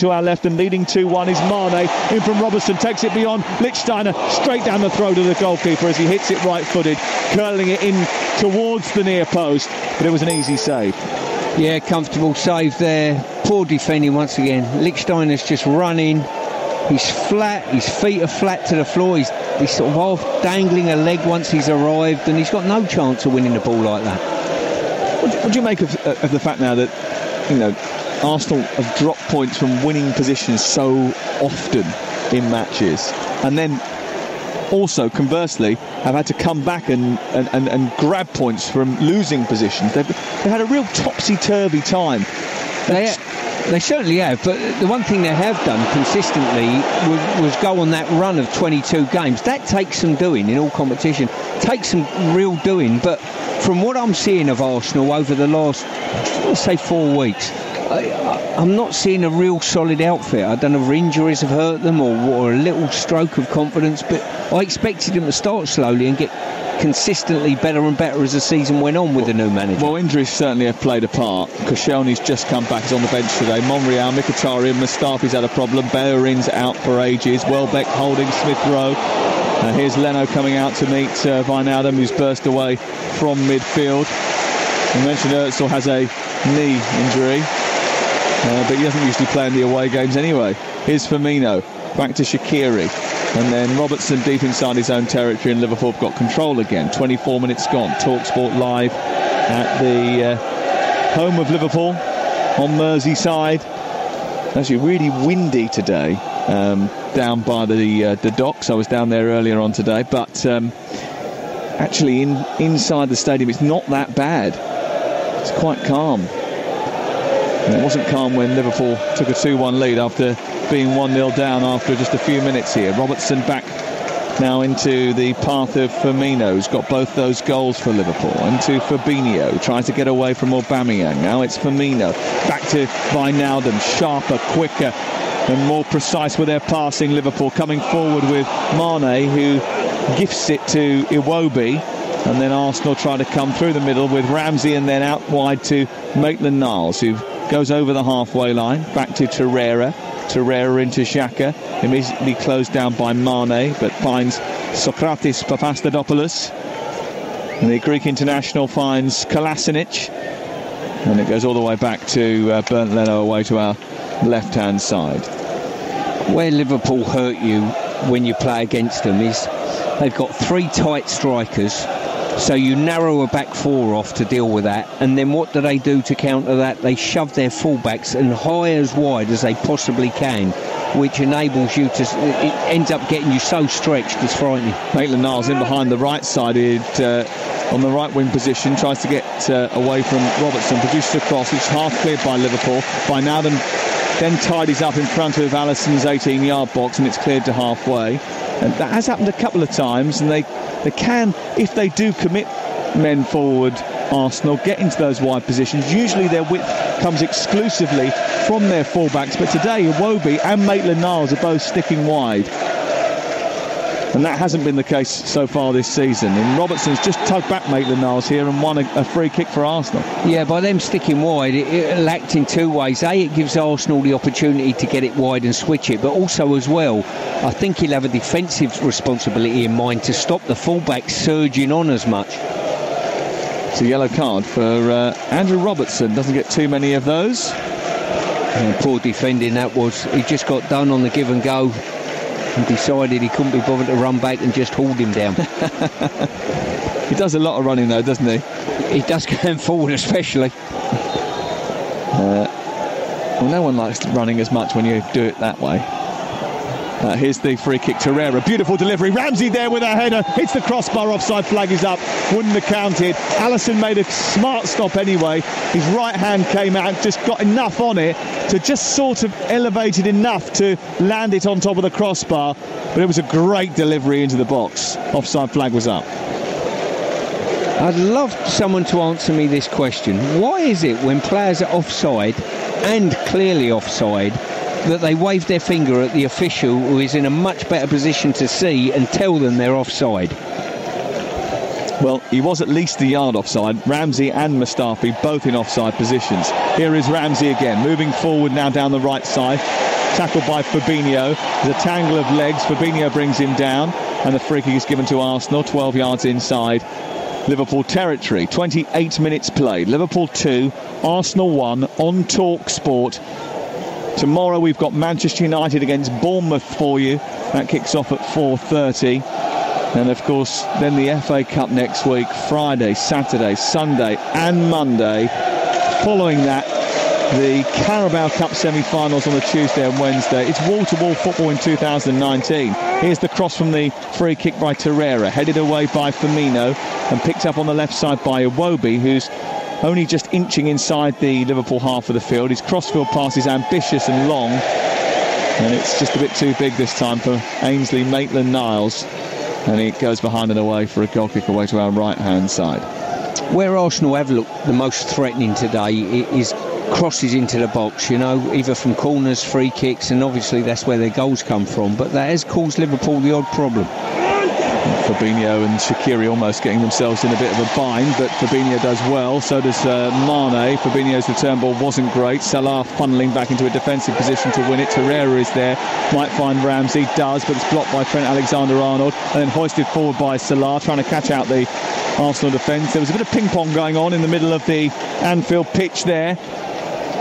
to our left, and leading 2-1 is Mane. In from Robertson, takes it beyond Lichtsteiner, straight down the throat of the goalkeeper as he hits it right-footed, curling it in towards the near post, but it was an easy save. Yeah, comfortable save there. Poor defending once again. Lichtsteiner's just running. He's flat, his feet are flat to the floor. He's sort of half dangling a leg once he's arrived, and he's got no chance of winning the ball like that. What do you make of the fact now that, you know, Arsenal have dropped points from winning positions so often in matches, and then also conversely have had to come back and grab points from losing positions? They've had a real topsy-turvy time. They certainly have, but the one thing they have done consistently was go on that run of 22 games. That takes some doing in all competition, takes some real doing, but from what I'm seeing of Arsenal over the last, let's say, 4 weeks, I'm not seeing a real solid outfit. I don't know if injuries have hurt them or a little stroke of confidence, but I expected them to start slowly and get consistently better and better as the season went on with the new manager. Well, injuries certainly have played a part. Koscielny's just come back, he's on the bench today. Monreal, Mkhitaryan, Mustafi's had a problem. Bellerin's out for ages. Welbeck holding Smith Rowe. Here's Leno coming out to meet Wijnaldum, who's burst away from midfield. You mentioned Özil has a knee injury, but he doesn't usually play in the away games anyway. Here's Firmino, back to Shaqiri. And then Robertson deep inside his own territory, and Liverpool have got control again. 24 minutes gone. TalkSport live at the home of Liverpool on Merseyside. Actually really windy today down by the docks. I was down there earlier on today, but actually inside the stadium it's not that bad. It's quite calm. And it wasn't calm when Liverpool took a 2-1 lead after being 1-0 down after just a few minutes here. Robertson back now into the path of Firmino, who's got both those goals for Liverpool. Into Fabinho, tries to get away from Aubameyang. Now it's Firmino. Back to Wijnaldum, sharper, quicker and more precise with their passing. Liverpool coming forward with Mane, who gifts it to Iwobi. And then Arsenal try to come through the middle with Ramsey, and then out wide to Maitland-Niles, who goes over the halfway line. Back to Torreira into Xhaka, immediately closed down by Mane, but finds Sokratis Papastadopoulos, and the Greek international finds Kolasinac, and it goes all the way back to Bernd Leno away to our left hand side. Where Liverpool hurt you when you play against them is they've got 3 tight strikers, so you narrow a back 4 off to deal with that, and then what do they do to counter that? They shove their fullbacks and high as wide as they possibly can, which enables you to, it ends up getting you so stretched it's frightening. Maitland-Niles in behind the right sided on the right wing position, tries to get away from Robertson, produces a cross, it's half cleared by Liverpool. Wijnaldum then tidies up in front of Alisson's 18-yard box, and it's cleared to halfway. And that has happened a couple of times, and they can, if they do commit men forward, Arsenal, get into those wide positions. Usually their width comes exclusively from their fullbacks, but today Iwobi and Maitland-Niles are both sticking wide, and that hasn't been the case so far this season. And Robertson's just tugged back Maitland-Niles here and won a free kick for Arsenal. Yeah, by them sticking wide, it lacked in 2 ways. A, it gives Arsenal the opportunity to get it wide and switch it, but also as well, I think he'll have a defensive responsibility in mind to stop the fullbacks surging on as much. It's a yellow card for Andrew Robertson. Doesn't get too many of those. Yeah, poor defending that was. He just got done on the give and go and decided he couldn't be bothered to run back and just hauled him down. He does a lot of running though, doesn't he? He does, going forward especially. Well, no one likes running as much when you do it that way. Here's the free kick. Torreira, beautiful delivery. Ramsey there with a header. Hits the crossbar. Offside flag is up. Wouldn't have counted. Alisson made a smart stop anyway. His right hand came out, just got enough on it to just sort of elevate it enough to land it on top of the crossbar. But it was a great delivery into the box. Offside flag was up. I'd love someone to answer me this question. Why is it when players are offside and clearly offside that they wave their finger at the official who is in a much better position to see and tell them they're offside? Well, he was at least a yard offside. Ramsey and Mustafi both in offside positions. Here is Ramsey again, moving forward now down the right side. Tackled by Fabinho. There's a tangle of legs. Fabinho brings him down, and the free kick is given to Arsenal, 12 yards inside Liverpool territory. 28 minutes played. Liverpool 2, Arsenal 1 on Talk Sport. Tomorrow we've got Manchester United against Bournemouth for you. That kicks off at 4:30. And of course, then the FA Cup next week, Friday, Saturday, Sunday and Monday. Following that, the Carabao Cup semi-finals on the Tuesday and Wednesday. It's wall-to-wall football in 2019. Here's the cross from the free kick by Torreira, headed away by Firmino and picked up on the left side by Iwobi, who's only just inching inside the Liverpool half of the field. His crossfield pass is ambitious and long, and it's just a bit too big this time for Ainsley Maitland-Niles. And it goes behind and away for a goal kick away to our right-hand side. Where Arsenal have looked the most threatening today is crosses into the box, you know, either from corners, free kicks, and obviously that's where their goals come from. But that has caused Liverpool the odd problem. Fabinho and Shaqiri almost getting themselves in a bit of a bind, but Fabinho does well, so does Mane. Fabinho's return ball wasn't great. Salah funneling back into a defensive position to win it. Torreira is there, might find Ramsey, does, but it's blocked by Trent Alexander-Arnold and then hoisted forward by Salah, trying to catch out the Arsenal defence. There was a bit of ping-pong going on in the middle of the Anfield pitch there,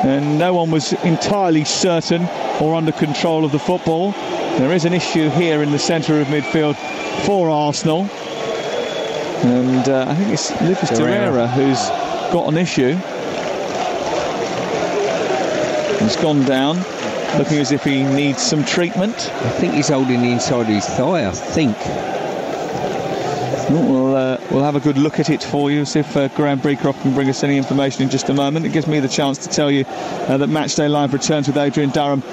and no one was entirely certain or under control of the football. There is an issue here in the centre of midfield for Arsenal, and I think it's Lucas Torreira who's got an issue. He's gone down, looking as if he needs some treatment. I think he's holding the inside of his thigh, I think. We'll have a good look at it for you, see if Graham Breecroft can bring us any information in just a moment. It gives me the chance to tell you that Matchday Live returns with Adrian Durham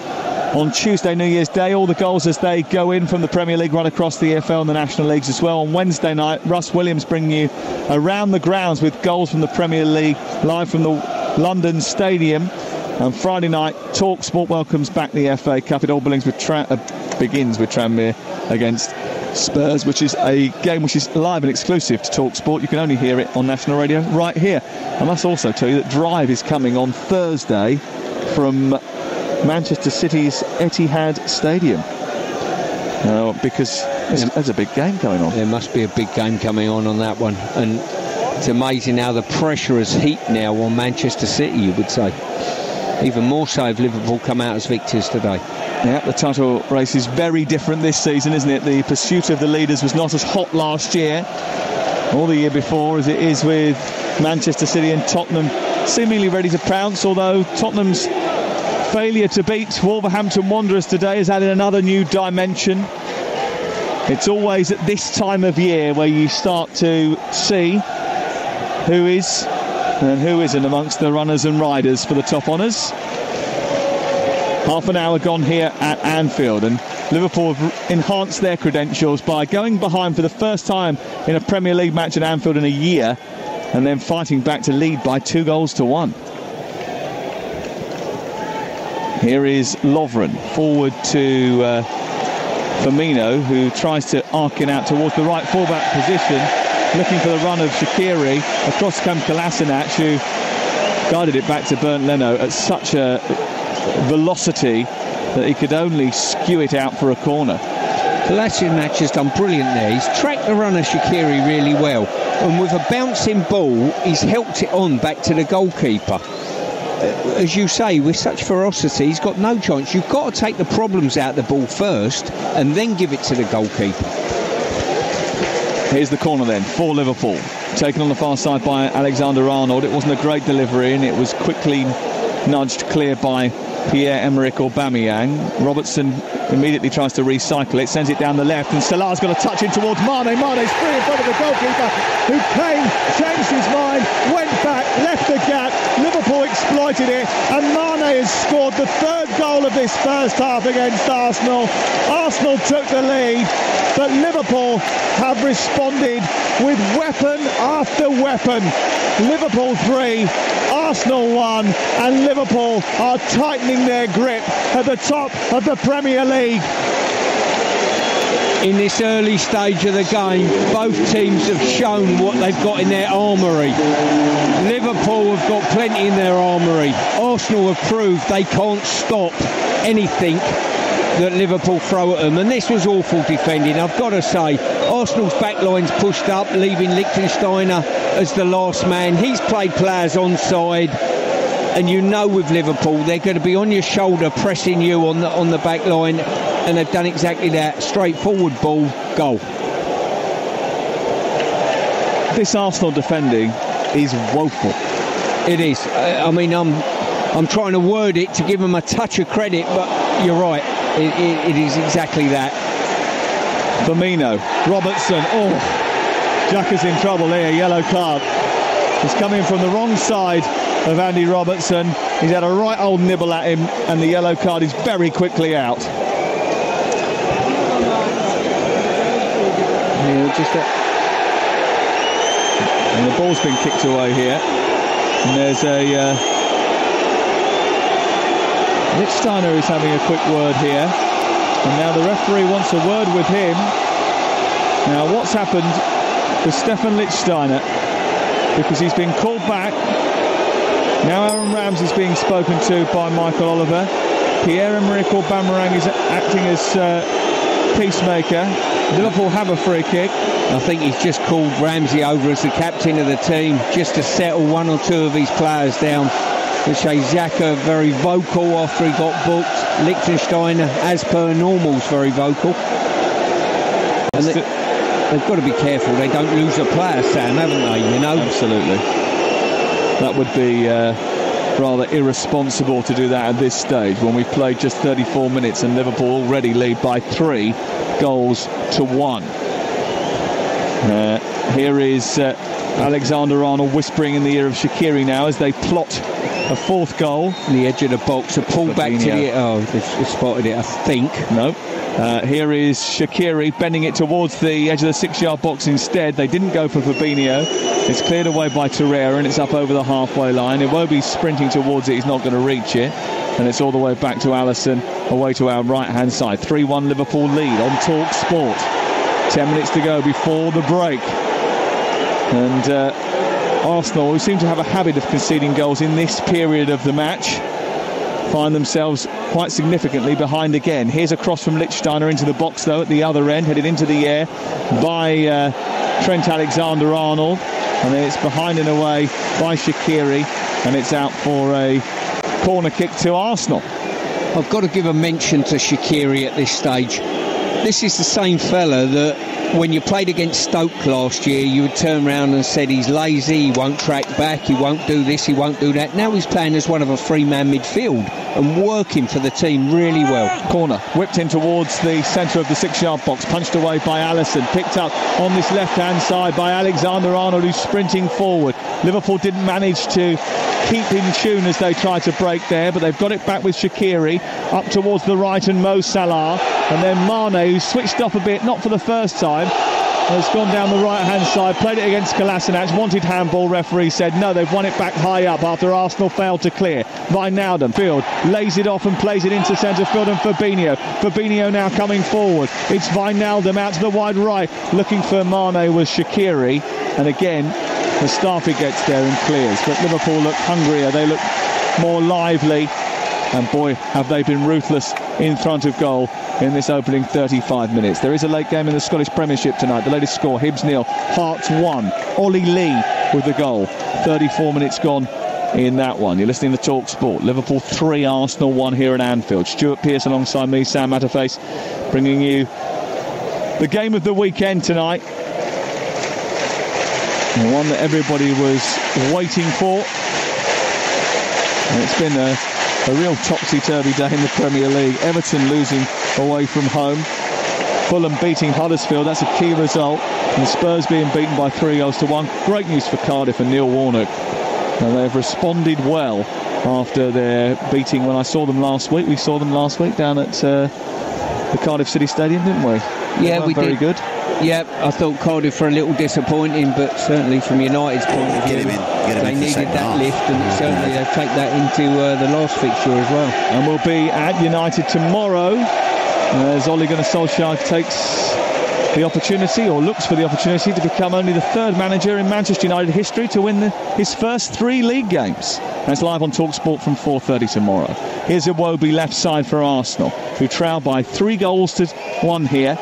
on Tuesday, New Year's Day. All the goals as they go in from the Premier League run across the EFL and the National Leagues as well. On Wednesday night, Russ Williams bringing you around the grounds with goals from the Premier League live from the London Stadium. And Friday night, Talk Sport welcomes back the FA Cup. It all begins with Tranmere against Spurs, which is a game which is live and exclusive to Talk Sport. You can only hear it on national radio right here. I must also tell you that Drive is coming on Thursday from Manchester City's Etihad Stadium, because there's a big game going on. There must be a big game coming on that one, and it's amazing how the pressure has heaped now on Manchester City, you would say. Even more so if Liverpool come out as victors today. Yeah, the title race is very different this season, isn't it? The pursuit of the leaders was not as hot last year or the year before as it is with Manchester City and Tottenham seemingly ready to pounce, although Tottenham's failure to beat Wolverhampton Wanderers today has added another new dimension. It's always at this time of year where you start to see who is and who isn't amongst the runners and riders for the top honours. Half an hour gone here at Anfield, and Liverpool have enhanced their credentials by going behind for the first time in a Premier League match at Anfield in a year, and then fighting back to lead by 2-1. Here is Lovren, forward to Firmino, who tries to arc it out towards the right fullback position, looking for the run of Shaqiri. Across comes Kolasinac, who guided it back to Bernd Leno at such a velocity that he could only skew it out for a corner. Kolasinac has done brilliant there. He's tracked the run of Shaqiri really well, and with a bouncing ball he's helped it on back to the goalkeeper. As you say, with such ferocity, he's got no chance. You've got to take the problems out of the ball first and then give it to the goalkeeper. Here's the corner then for Liverpool, taken on the far side by Alexander-Arnold. It wasn't a great delivery, and it was quickly nudged clear by Pierre-Emerick Aubameyang. Robertson immediately tries to recycle it, sends it down the left, and Salah's got a touch in towards Mane. Mane's free in front of the goalkeeper, who came, changed his mind, went back, left the gap. Liverpool exploited it, and Mane has scored the third goal of this first half against Arsenal. Arsenal took the lead, but Liverpool have responded with weapon after weapon. Liverpool 3, Arsenal 1, and Liverpool are tightening their grip at the top of the Premier League. in this early stage of the game, both teams have shown what they've got in their armoury. Liverpool have got plenty in their armoury. Arsenal have proved they can't stop anything that Liverpool throw at them, and this was awful defending. I've got to say, Arsenal's backline's pushed up, leaving Lichtsteiner as the last man. He's played players onside, and you know with Liverpool they're going to be on your shoulder pressing you on the back line, and they've done exactly that. Straightforward ball, goal. This Arsenal defending is woeful. It is. I mean, I'm trying to word it to give them a touch of credit, but you're right, it is exactly that. Firmino, Robertson, Xhaka's in trouble here, yellow card. He's coming from the wrong side of Andy Robertson. He's had a right old nibble at him, and the yellow card is very quickly out. And the ball's been kicked away here. And there's a... Lichtsteiner is having a quick word here. And now the referee wants a word with him. Now what's happened to Stefan Lichtsteiner? Because he's been called back. Now Aaron Ramsey's being spoken to by Michael Oliver. Pierre-Emerick Aubameyang is acting as peacemaker. Liverpool have a free kick. I think he's just called Ramsey over as the captain of the team, just to settle one or two of his players down. Xhaka very vocal after he got booked. Lichtsteiner, as per normal, is very vocal. And they've got to be careful they don't lose a player, Sam, haven't they? You know, absolutely. That would be rather irresponsible to do that at this stage when we've played just 34 minutes and Liverpool already lead by 3-1. Here is Alexander-Arnold whispering in the ear of Shaqiri now as they plot a fourth goal. The edge of the box, a pull back to the... Oh, they've spotted it, I think. No. Here is Shaqiri bending it towards the edge of the 6-yard box instead. They didn't go for Fabinho. It's cleared away by Torreira and it's up over the halfway line. Iwobi's sprinting towards it. He's not going to reach it. And it's all the way back to Alisson, away to our right-hand side. 3-1 Liverpool lead on Talk Sport. 10 minutes to go before the break. And Arsenal, who seem to have a habit of conceding goals in this period of the match, find themselves quite significantly behind again. Here's a cross from Lichtsteiner into the box, though, at the other end, headed into the air by Trent Alexander-Arnold. And it's behind and away by Shaqiri, and it's out for a corner kick to Arsenal. I've got to give a mention to Shaqiri at this stage. This is the same fella that when you played against Stoke last year, you would turn around and said he's lazy, he won't track back, he won't do this, he won't do that. Now he's playing as one of a three-man midfield and working for the team really well. Corner, whipped in towards the centre of the 6-yard box, punched away by Alisson, picked up on this left-hand side by Alexander-Arnold, who's sprinting forward. Liverpool didn't manage to keep in tune as they tried to break there, but they've got it back with Shaqiri, up towards the right and Mo Salah, and then Mane, who's switched off a bit, not for the first time, has gone down the right-hand side, played it against Kolasinac, wanted handball, referee said no, they've won it back high up after Arsenal failed to clear. Wijnaldum, field, lays it off and plays it into centre field, and Fabinho now coming forward. It's Wijnaldum out to the wide right, looking for Mane was Shaqiri, and again, Mustafi gets there and clears, but Liverpool look hungrier, they look more lively, and boy, have they been ruthless in front of goal in this opening 35 minutes. There is a late game in the Scottish Premiership tonight. The latest score, Hibs 0, Hearts 1. Ollie Lee with the goal. 34 minutes gone in that one. You're listening to Talk Sport. Liverpool 3, Arsenal 1 here at Anfield. Stuart Pearce alongside me, Sam Matterface, bringing you the game of the weekend tonight. The one that everybody was waiting for. And it's been a real topsy-turvy day in the Premier League. Everton losing away from home. Fulham beating Huddersfield, that's a key result. And Spurs being beaten by 3-1. Great news for Cardiff and Neil Warnock. And they've responded well after their beating when I saw them last week. We saw them last week down at the Cardiff City Stadium, didn't we? Yeah, we did. Very good. Yeah, I thought Cardiff were a little disappointing, but certainly from United's point of view, they needed that lift, and certainly they'll take that into the last fixture as well. And we'll be at United tomorrow as Ole Gunnar Solskjaer takes the opportunity, or looks for the opportunity, to become only the third manager in Manchester United history to win his first 3 league games. That's live on TalkSport from 4:30 tomorrow. Here's Iwobi left side for Arsenal, who trail by 3 goals to 1 here.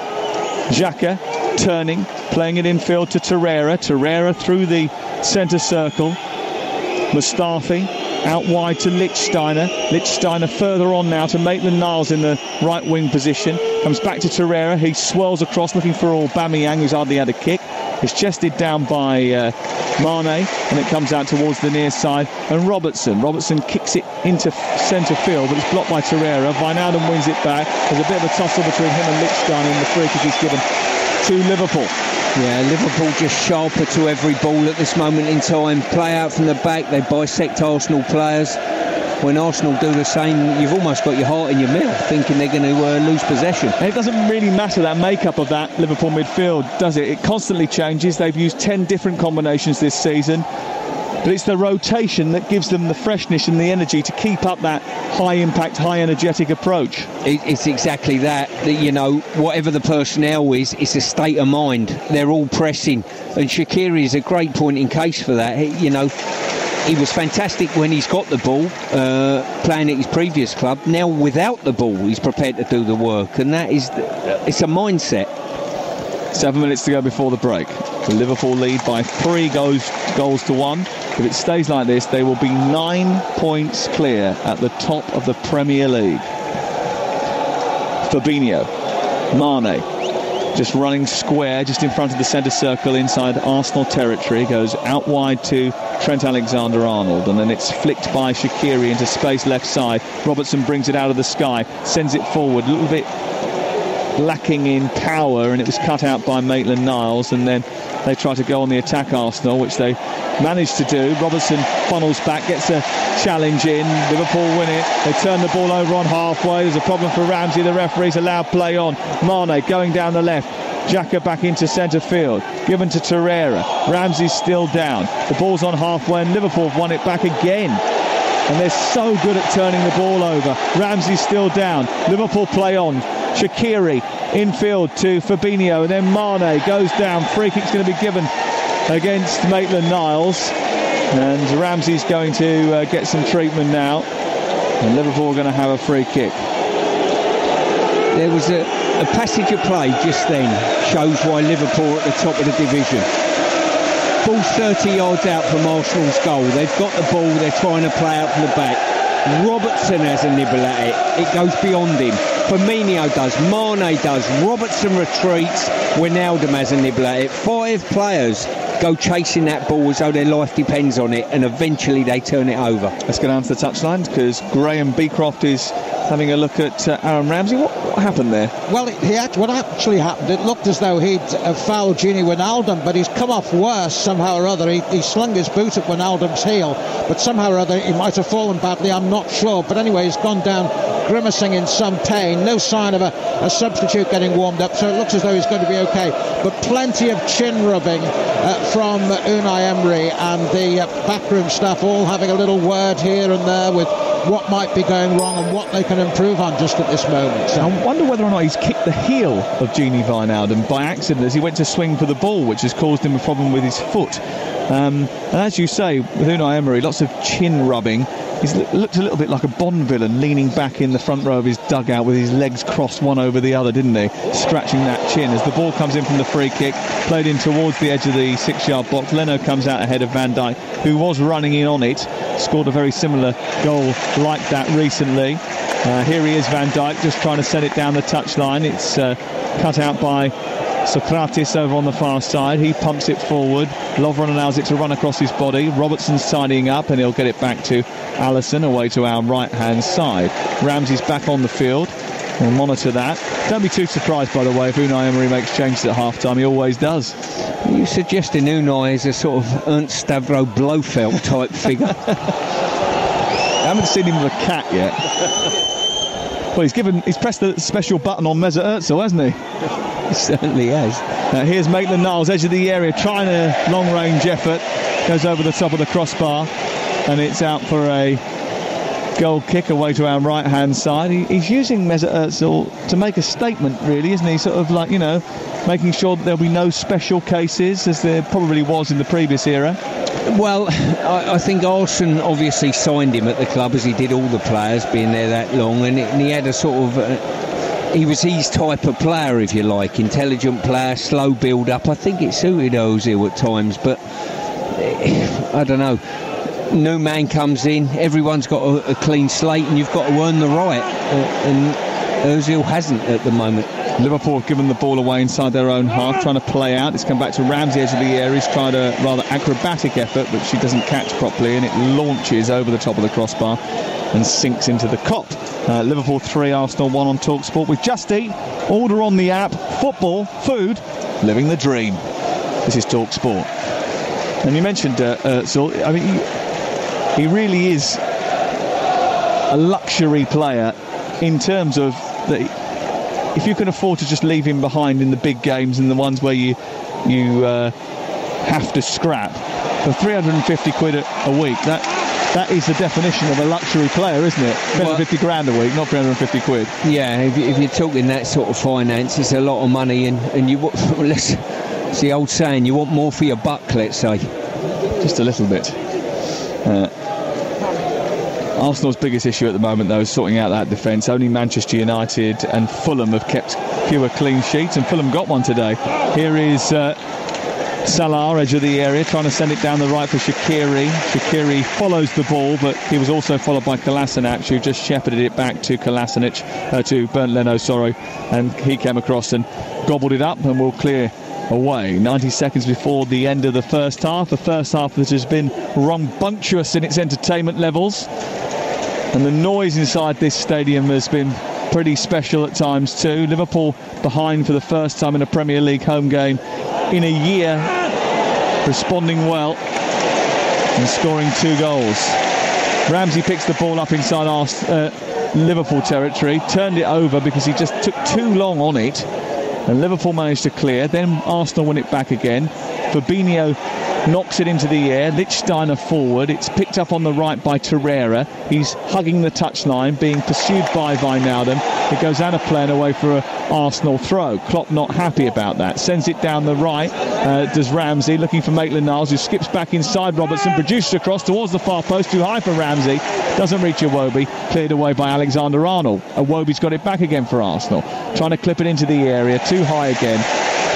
Xhaka turning, playing it infield to Torreira. Torreira through the centre circle. Mustafi out wide to Lichtsteiner. Lichtsteiner further on now to Maitland-Niles in the right wing position. Comes back to Torreira. He swirls across looking for Aubameyang, who's hardly had a kick. It's chested down by Mane, and it comes out towards the near side. And Robertson kicks it into centre field, but it's blocked by Torreira. Wijnaldum wins it back. There's a bit of a tussle between him and Lichtsteiner, and the free kick is given to Liverpool. Yeah, Liverpool just sharper to every ball at this moment in time. Play out from the back, they bisect Arsenal players. When Arsenal do the same, you've almost got your heart in your mouth, thinking they're going to lose possession. And it doesn't really matter, that makeup of that Liverpool midfield, does it? It constantly changes. They've used 10 different combinations this season. But it's the rotation that gives them the freshness and the energy to keep up that high-impact, high-energetic approach. It's exactly that, you know, whatever the personnel is, it's a state of mind. They're all pressing. And Shaqiri is a great point in case for that. He was fantastic when he's got the ball, playing at his previous club. Now, without the ball, he's prepared to do the work. And that is, it's a mindset. 7 minutes to go before the break. The Liverpool lead by 3 goals to 1. If it stays like this, they will be 9 points clear at the top of the Premier League. Fabinho, Mane, just running square, just in front of the centre circle inside Arsenal territory, goes out wide to Trent Alexander-Arnold, and then it's flicked by Shaqiri into space left side. Robertson brings it out of the sky, sends it forward, a little bit lacking in power, and it was cut out by Maitland-Niles, and then they try to go on the attack, Arsenal, which they managed to do. Robertson funnels back, gets a challenge in. Liverpool win it. They turn the ball over on halfway. There's a problem for Ramsey. The referee's allowed play on. Mane going down the left. Xhaka back into centre field. Given to Torreira. Ramsey's still down. The ball's on halfway, and Liverpool have won it back again. And they're so good at turning the ball over. Ramsey's still down. Liverpool play on. Shaqiri infield to Fabinho, and then Mane goes down. Free kick's going to be given against Maitland-Niles, and Ramsey's going to get some treatment now, and Liverpool are going to have a free kick. There was a passage of play just then, shows why Liverpool are at the top of the division. Ball's 30 yards out from Arsenal's goal. They've got the ball, they're trying to play out from the back. Robertson has a nibble at it. It goes beyond him. Firmino does, Mane does, Robertson retreats, Wijnaldum has a nibble at it. 5 players go chasing that ball as though their life depends on it, and eventually they turn it over. Let's go down to the touchline, because Graham Beecroft is having a look at Aaron Ramsey. What happened there? Well, what actually happened, it looked as though he'd fouled Gini Wijnaldum, but he's come off worse somehow or other. He slung his boot at Wijnaldum's heel, but somehow or other he might have fallen badly, I'm not sure. But anyway, he's gone down grimacing in some pain. No sign of a substitute getting warmed up, so it looks as though he's going to be okay. But plenty of chin rubbing from Unai Emery and the backroom staff, all having a little word here and there with what might be going wrong and what they can improve on just at this moment. So I wonder whether or not he's kicked the heel of Gini Wijnaldum by accident as he went to swing for the ball, which has caused him a problem with his foot. And as you say, with Unai Emery, lots of chin rubbing. He's looked a little bit like a Bond villain, leaning back in the front row of his dugout with his legs crossed one over the other, didn't he? Scratching that chin as the ball comes in from the free kick, played in towards the edge of the 6-yard box. Leno comes out ahead of Van Dijk, who was running in on it, scored a very similar goal like that recently. Here he is, Van Dijk, just trying to send it down the touchline. It's cut out by Socrates over on the far side. He pumps it forward. Lovren allows it to run across his body. Robertson's tidying up, and he'll get it back to Alisson away to our right-hand side. Ramsey's back on the field. We'll monitor that. Don't be too surprised, by the way, if Unai Emery makes changes at half-time. He always does. Are you suggesting Unai is a sort of Ernst Stavro Blofeld type figure? I haven't seen him with a cat yet. Well, he's pressed the special button on Mesut Ozil, hasn't he? He certainly has. Here's Maitland-Niles, edge of the area, trying a long-range effort. Goes over the top of the crossbar, and it's out for a goal kick away to our right hand side. He's using Mesut Ozil to make a statement, really, isn't he? Sort of like, you know, making sure that there'll be no special cases, as there probably was in the previous era. Well, I think Arsene obviously signed him at the club, as he did all the players, being there that long, and he had a sort of he was his type of player, if you like, intelligent player, slow build up. I think it suited Ozil at times, but I don't know. New man comes in, everyone's got a clean slate, and you've got to earn the right, and Ozil hasn't at the moment. Liverpool have given the ball away inside their own half, trying to play out. It's come back to Ramsey, edge of the area. He's tried a rather acrobatic effort, which she doesn't catch properly, and it launches over the top of the crossbar and sinks into the cop. Liverpool 3, Arsenal 1 on TalkSport with Just Eat. Order on the app. Football, food, living the dream. This is TalkSport. And you mentioned Ozil. I mean, he really is a luxury player in terms of that. If you can afford to just leave him behind in the big games and the ones where you have to scrap for 350 quid a week, that is the definition of a luxury player, isn't it? 350 grand a week, not 350 quid. Yeah, if you're talking that sort of finance, it's a lot of money, and you it's the old saying, you want more for your buck, let's say. Just a little bit. Arsenal's biggest issue at the moment, though, is sorting out that defence. Only Manchester United and Fulham have kept fewer clean sheets, and Fulham got one today. Here is Salah, edge of the area, trying to send it down the right for Shaqiri. Shaqiri follows the ball, but he was also followed by Kolasinac, who just shepherded it back to to Bernd Leno, and he came across and gobbled it up and will clear away. 90 seconds before the end of the first half. The first half that has been rambunctious in its entertainment levels. And the noise inside this stadium has been pretty special at times too. Liverpool behind for the first time in a Premier League home game in a year, responding well and scoring 2 goals. Ramsey picks the ball up inside Liverpool territory, turned it over because he just took too long on it, and Liverpool managed to clear. Then Arsenal win it back again. Fabinho knocks it into the air. Lichtsteiner forward. It's picked up on the right by Torreira. He's hugging the touchline, being pursued by Wijnaldum. It goes out of play and away for an Arsenal throw. Klopp not happy about that. Sends it down the right. Does Ramsey, looking for Maitland-Niles, who skips back inside Robertson, produces across towards the far post. Too high for Ramsey. Doesn't reach Iwobi. Cleared away by Alexander-Arnold. Iwobi's got it back again for Arsenal. Trying to clip it into the area. Too high again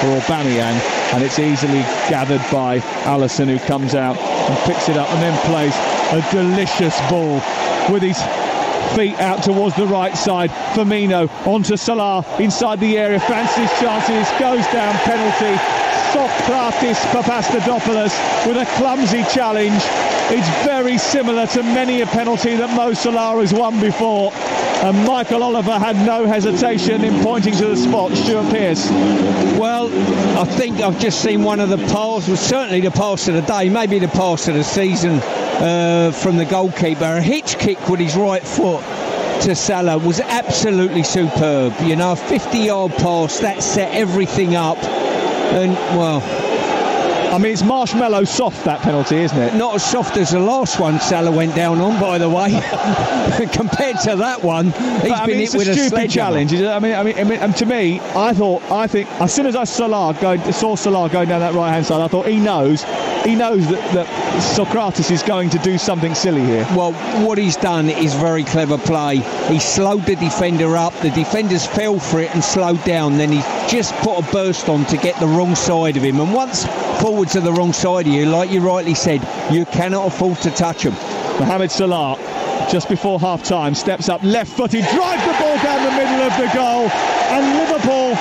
for Aubameyang, and it's easily gathered by Alisson, who comes out and picks it up and then plays a delicious ball with his feet out towards the right side. Firmino onto Salah inside the area, fancies chances, goes down, penalty. Socrates Papastathopoulos with a clumsy challenge. It's very similar to many a penalty that Mo Salah has won before. And Michael Oliver had no hesitation in pointing to the spot. Stuart Pearce. Well, I think I've just seen one of the passes, certainly the pass of the day, maybe the pass of the season from the goalkeeper. A hitch kick with his right foot to Salah was absolutely superb. You know, a 50-yard pass, that set everything up. And, well, I mean, it's marshmallow soft, that penalty, isn't it? Not as soft as the last one Salah went down on, by the way. Compared to that one, it's a stupid challenge. I mean, to me, I think as soon as I saw Salah going down that right-hand side, I thought he knows that Socrates is going to do something silly here. Well, what he's done is very clever play. He slowed the defender up. The defenders fell for it and slowed down. Then he just put a burst on to get the wrong side of him. And once forward to the wrong side of you, like you rightly said, you cannot afford to touch him. Mohamed Salah, just before half-time, steps up left-footed, drives the ball down the middle of the goal, and Liverpool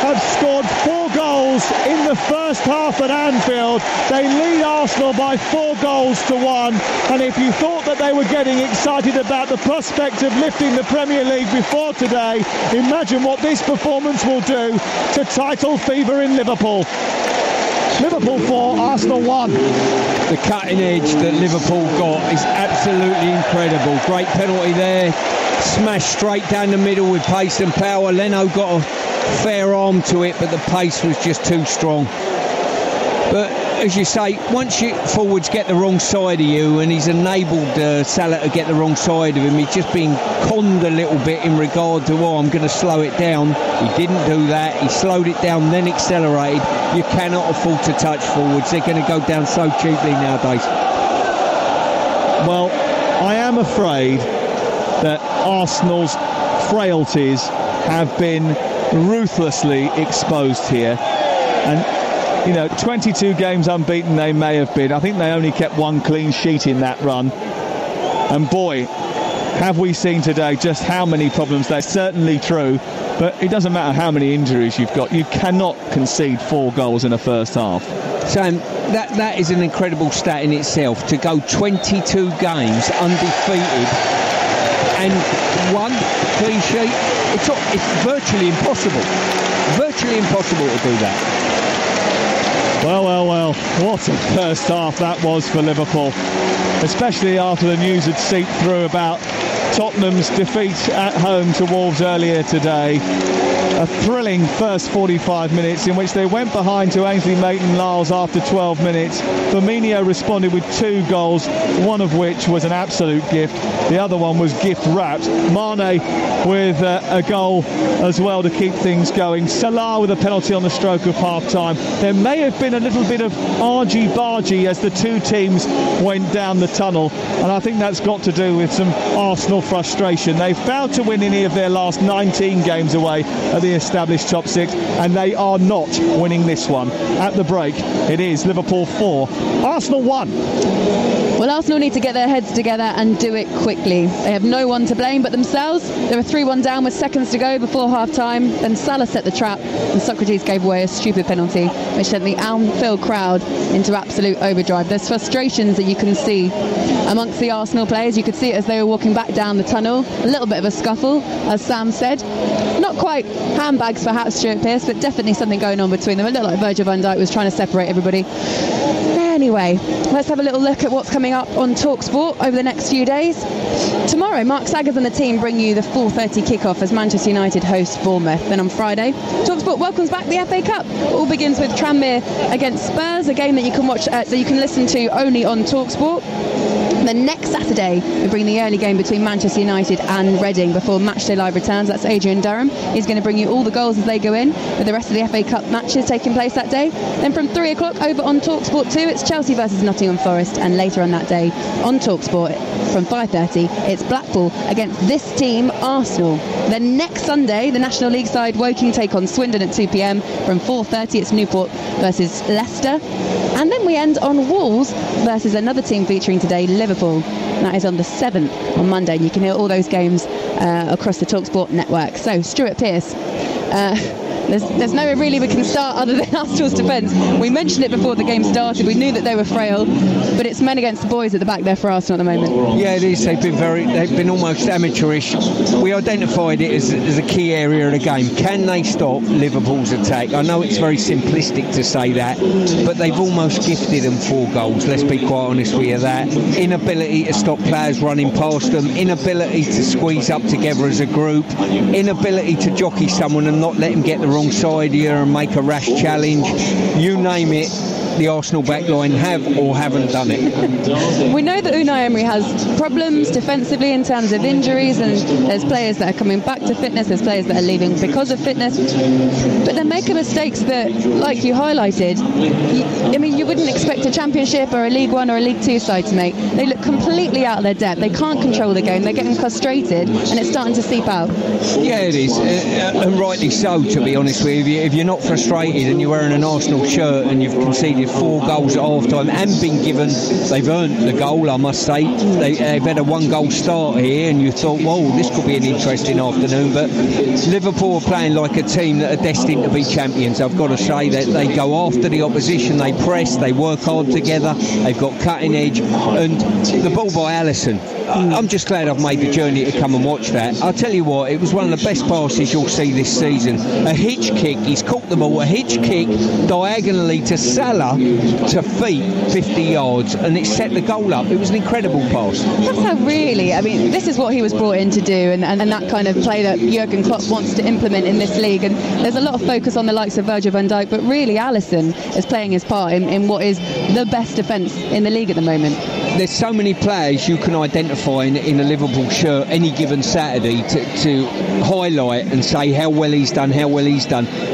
have scored 4 goals in the first half at Anfield. They lead Arsenal by 4 goals to 1, and if you thought that they were getting excited about the prospect of lifting the Premier League before today, imagine what this performance will do to title fever in Liverpool. Liverpool 4, Arsenal 1. The cutting edge that Liverpool got is absolutely incredible. Great penalty there, smashed straight down the middle with pace and power. Leno got a fair arm to it, but the pace was just too strong. But as you say, once your forwards get the wrong side of you, and he's enabled Salah to get the wrong side of him, he's just been conned a little bit in regard to, I'm going to slow it down. He didn't do that. He slowed it down, then accelerated. You cannot afford to touch forwards. They're going to go down so cheaply nowadays. Well, I am afraid that Arsenal's frailties have been ruthlessly exposed here. And 22 games unbeaten they may have been. I think they only kept one clean sheet in that run. And boy, have we seen today just how many problems. They're certainly true, but it doesn't matter how many injuries you've got. You cannot concede 4 goals in a first half. Sam, that is an incredible stat in itself, to go 22 games undefeated and 1 clean sheet. It's virtually impossible. Virtually impossible to do that. Well, what a first half that was for Liverpool, especially after the news had seeped through about Tottenham's defeat at home to Wolves earlier today. A thrilling first 45 minutes in which they went behind to Ainsley Maitland-Niles after 12 minutes. Firmino responded with 2 goals, one of which was an absolute gift. The other one was gift-wrapped. Mane with a goal as well to keep things going. Salah with a penalty on the stroke of half-time. There may have been a little bit of argy-bargy as the two teams went down the tunnel, and I think that's got to do with some Arsenal frustration. They've failed to win any of their last 19 games away at the established top 6, and they are not winning this one. At the break, it is Liverpool 4, Arsenal 1. Well, Arsenal need to get their heads together and do it quickly. They have no one to blame but themselves. They were 3-1 down with seconds to go before half-time. Then Salah set the trap, and Socrates gave away a stupid penalty, which sent the Anfield crowd into absolute overdrive. There's frustrations that you can see amongst the Arsenal players. You could see it as they were walking back down the tunnel. A little bit of a scuffle, as Sam said. Not quite handbags perhaps, Stuart Pearce, but definitely something going on between them. It looked like Virgil van Dijk was trying to separate everybody. Anyway, let's have a little look at what's coming up on TalkSport over the next few days. Tomorrow, Mark Saggers and the team bring you the 4:30 kickoff as Manchester United host Bournemouth. Then on Friday, TalkSport welcomes back the FA Cup. It all begins with Tranmere against Spurs, a game that you can watch, that you can listen to only on TalkSport. Then next Saturday, we bring the early game between Manchester United and Reading before Matchday Live returns. That's Adrian Durham. He's going to bring you all the goals as they go in, with the rest of the FA Cup matches taking place that day. Then from 3 o'clock over on TalkSport 2, it's Chelsea versus Nottingham Forest. And later on that day on TalkSport from 5:30, it's Blackpool against this team, Arsenal. Then next Sunday, the National League side Woking take on Swindon at 2 p.m. From 4:30, it's Newport versus Leicester. And then we end on Wolves versus another team featuring today, Liverpool. And that is on the 7th on Monday. And you can hear all those games across the TalkSport network. So, Stuart Pearce, there's nowhere really we can start other than Arsenal's defence. We mentioned it before the game started. We knew that they were frail, but it's men against the boys at the back there for Arsenal at the moment. Yeah, it is. They've been almost amateurish. We identified it as a key area of the game. Can they stop Liverpool's attack? I know it's very simplistic to say that, but they've almost gifted them 4 goals. Let's be quite honest with you. That inability to stop players running past them, inability to squeeze up together as a group, inability to jockey someone and not let them get the wrong side here and make a rash challenge. You name it, the Arsenal backline have or haven't done it. We know that Unai Emery has problems defensively in terms of injuries, and there's players that are coming back to fitness, there's players that are leaving because of fitness, but they're making mistakes that, like you highlighted, you wouldn't expect a Championship or a League One or a League Two side to make. They look completely out of their depth. They can't control the game. They're getting frustrated, and it's starting to seep out. Yeah, it is, and rightly so, to be honest with you. If you're not frustrated and you're wearing an Arsenal shirt and you've conceded 4 goals at half-time and been given, they've earned the goal, I must say. They've had a 1-goal start here, and you thought, whoa, this could be an interesting afternoon. But Liverpool are playing like a team that are destined to be champions. I've got to say that they go after the opposition, they press, they work hard together, they've got cutting edge, and the ball by Alisson. I'm just glad I've made the journey to come and watch that. I'll tell you what, it was one of the best passes you'll see this season. A hitch kick, he's caught the ball, a hitch kick diagonally to Salah to feet 50 yards, and it set the goal up. It was an incredible pass. That's how really, I mean, this is what he was brought in to do, and that kind of play that Jurgen Klopp wants to implement in this league. And there's a lot of focus on the likes of Virgil van Dijk, but really Alisson is playing his part in what is the best defence in the league at the moment. There's so many players you can identify in a Liverpool shirt any given Saturday to highlight and say how well he's done.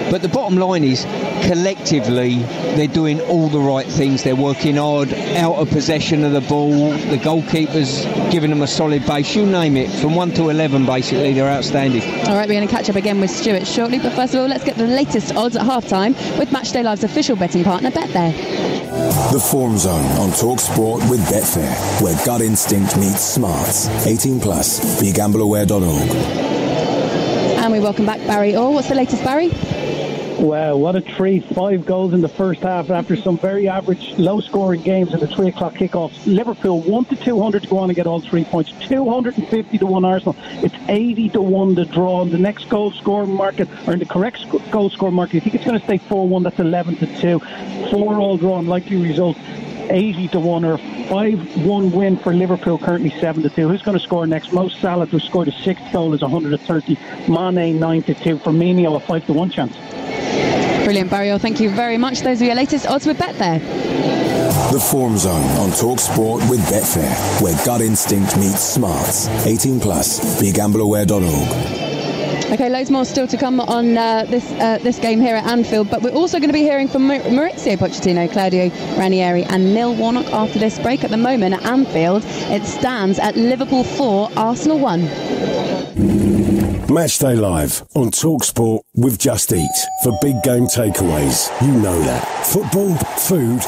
But the bottom line is, collectively, they're doing all the right things. They're working hard, out of possession of the ball. The goalkeeper's giving them a solid base. You name it, from 1 to 11, basically, they're outstanding. All right, we're going to catch up again with Stuart shortly. But first of all, let's get the latest odds at half-time with Matchday Live's official betting partner, BetThere. The Form Zone on TalkSport with BetThere, where gut instinct meets smarts. 18 plus. BeGambleAware.org. And we welcome back Barry Orr. What's the latest, Barry? Wow, what a treat. 5 goals in the first half after some very average, low-scoring games in the 3 o'clock kickoffs. Liverpool 1-200 to go on and get all 3 points. 250-1 Arsenal. It's 80-1 the draw. In the next goal scoring market, or in the correct goal scoring market, I think it's going to stay 4-1. That's 11-2. 4-all draw, likely result 80-1, or a 5-1 win for Liverpool, currently 7-2. Who's going to score next? Mo Salah, who scored a 6th goal, is 130. Mane 9-2. Firmino a 5-1 chance. Brilliant, Barry. Thank you very much. Those are your latest odds with BetThere. The Form Zone on TalkSport with BetThere, where gut instinct meets smarts. 18 plus. BeGambleAware.org. Okay, loads more still to come on this game here at Anfield, but we're also going to be hearing from Maurizio Pochettino, Claudio Ranieri and Neil Warnock after this break. At the moment at Anfield, it stands at Liverpool 4, Arsenal 1. Matchday Live on TalkSport with Just Eat for big game takeaways. You know that. Football, food,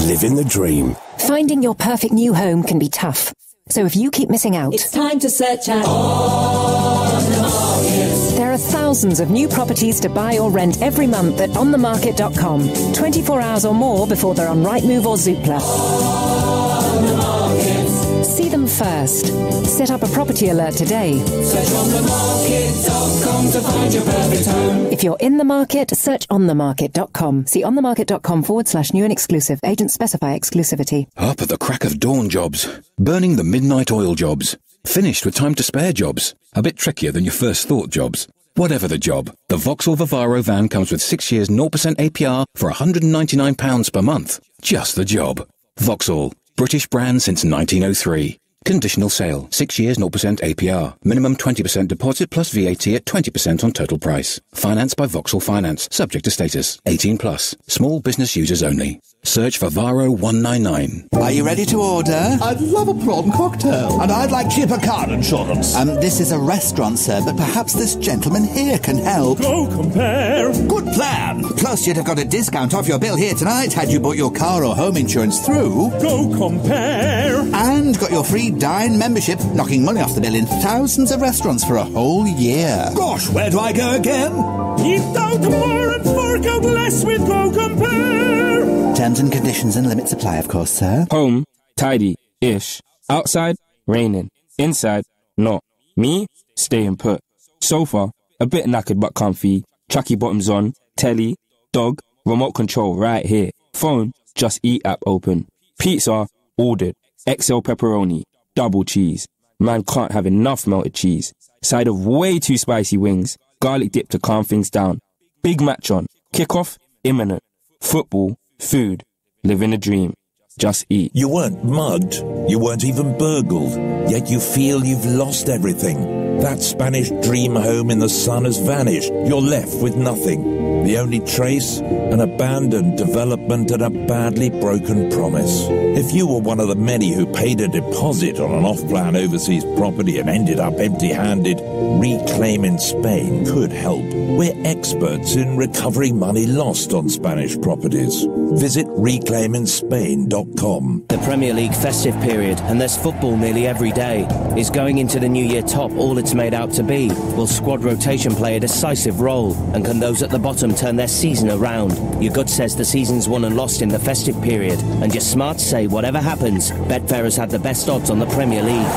living the dream. Finding your perfect new home can be tough. So if you keep missing out, it's time to search out On The Market. There are thousands of new properties to buy or rent every month at onthemarket.com. 24 hours or more before they're on Rightmove or Zoopla. On The Market. See them first. Set up a property alert today. Search onthemarket.com to find your perfect home. If you're in the market, search onthemarket.com. See onthemarket.com/new and exclusive. Agents specify exclusivity. Up at the crack of dawn jobs. Burning the midnight oil jobs. Finished with time to spare jobs. A bit trickier than your first thought jobs. Whatever the job, the Vauxhall Vivaro van comes with 6 years 0% APR for £199 per month. Just the job. Vauxhall. British brand since 1903. Conditional sale. 6 years 0% APR. Minimum 20% deposit plus VAT at 20% on total price. Financed by Vauxhall Finance. Subject to status. 18 plus. Small business users only. Search for Varo 199. Are you ready to order? I'd love a prawn cocktail. And I'd like cheaper car insurance. This is a restaurant, sir, but perhaps this gentleman here can help. Go compare. Good plan. Plus, you'd have got a discount off your bill here tonight had you bought your car or home insurance through. Go compare. And got your free Dine membership, knocking money off the bill in thousands of restaurants for a whole year. Gosh, where do I go again? Eat out more and fork out less with Go Compare. Terms and conditions and limits apply, of course, sir. Home, tidy-ish. Outside, raining. Inside, not. Me, staying put. Sofa, a bit knackered but comfy. Chucky bottoms on. Telly, dog, remote control right here. Phone, Just Eat app open. Pizza, ordered. XL pepperoni, double cheese. Man can't have enough melted cheese. Side of way too spicy wings. Garlic dip to calm things down. Big match on. Kickoff, imminent. Football, food. Living a dream. Just eat. You weren't mugged. You weren't even burgled. Yet you feel you've lost everything. That Spanish dream home in the sun has vanished. You're left with nothing. The only trace, an abandoned development and a badly broken promise. If you were one of the many who paid a deposit on an off-plan overseas property and ended up empty-handed, Reclaim in Spain could help. We're experts in recovering money lost on Spanish properties. Visit reclaimingspain.com. The Premier League festive period, and there's football nearly every day. Is going into the new year top all it's made out to be? Will squad rotation play a decisive role? And can those at the bottom turn their season around? Your gut says the season's won and lost in the festive period, and your smarts say whatever happens, Betfair has had the best odds on the Premier League.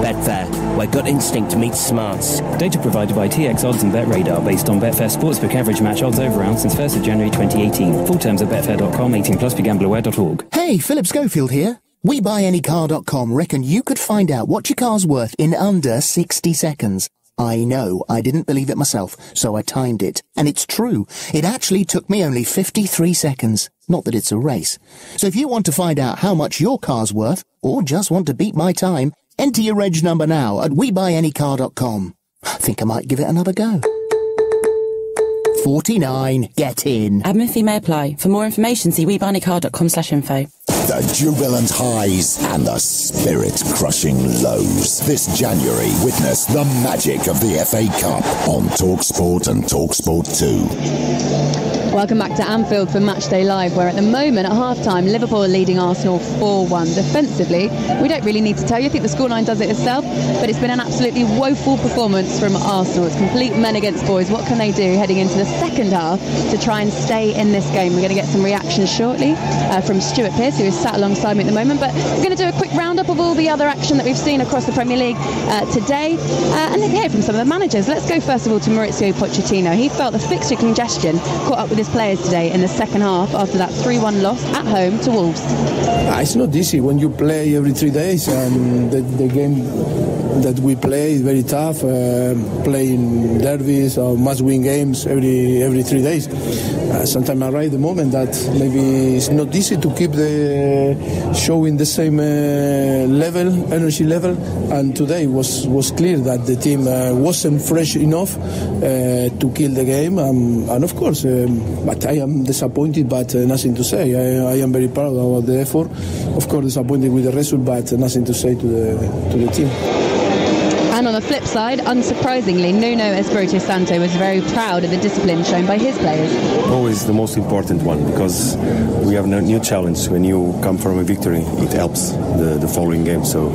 Betfair, where gut instinct meets smarts. Data provided by TX Odds and BetRadar based on Betfair Sportsbook average match odds over round since 1st of January 2018. Full terms at betfair.com, 18 plus, begambleaware.org. Hey, Philip Schofield here. WeBuyAnyCar.com reckon you could find out what your car's worth in under 60 seconds. I know, I didn't believe it myself, so I timed it. And it's true. It actually took me only 53 seconds. Not that it's a race. So if you want to find out how much your car's worth, or just want to beat my time, enter your reg number now at WeBuyAnyCar.com. I think I might give it another go. 49. Get in. Admin fee may apply. For more information, see WeBuyAnyCar.com/info. The jubilant highs and the spirit-crushing lows. This January, witness the magic of the FA Cup on TalkSport and TalkSport 2. Welcome back to Anfield for Matchday Live, where at the moment at half-time Liverpool are leading Arsenal 4-1. Defensively, we don't really need to tell you. I think the scoreline does it itself, but it's been an absolutely woeful performance from Arsenal. It's complete men against boys. What can they do heading into the second half to try and stay in this game? We're going to get some reactions shortly from Stuart Pearce, who is sat alongside me at the moment, but we're going to do a quick roundup of all the other action that we've seen across the Premier League today, and then hear from some of the managers. Let's go first of all to Maurizio Pochettino. He felt the fixture congestion caught up with his players today in the second half after that 3-1 loss at home to Wolves. It's not easy when you play every 3 days, and the game that we play is very tough, playing derbies or must-win games every 3 days. Sometimes I write the moment that maybe it's not easy to keep the showing the same energy level, and today was clear that the team wasn't fresh enough to kill the game, and of course, but I am disappointed, but nothing to say. I am very proud about the effort. Of course, disappointed with the result, but nothing to say to the team. And on the flip side, unsurprisingly, Nuno Espirito Santo was very proud of the discipline shown by his players. Always the most important one, because we have a new challenge. When you come from a victory, it helps the following game. So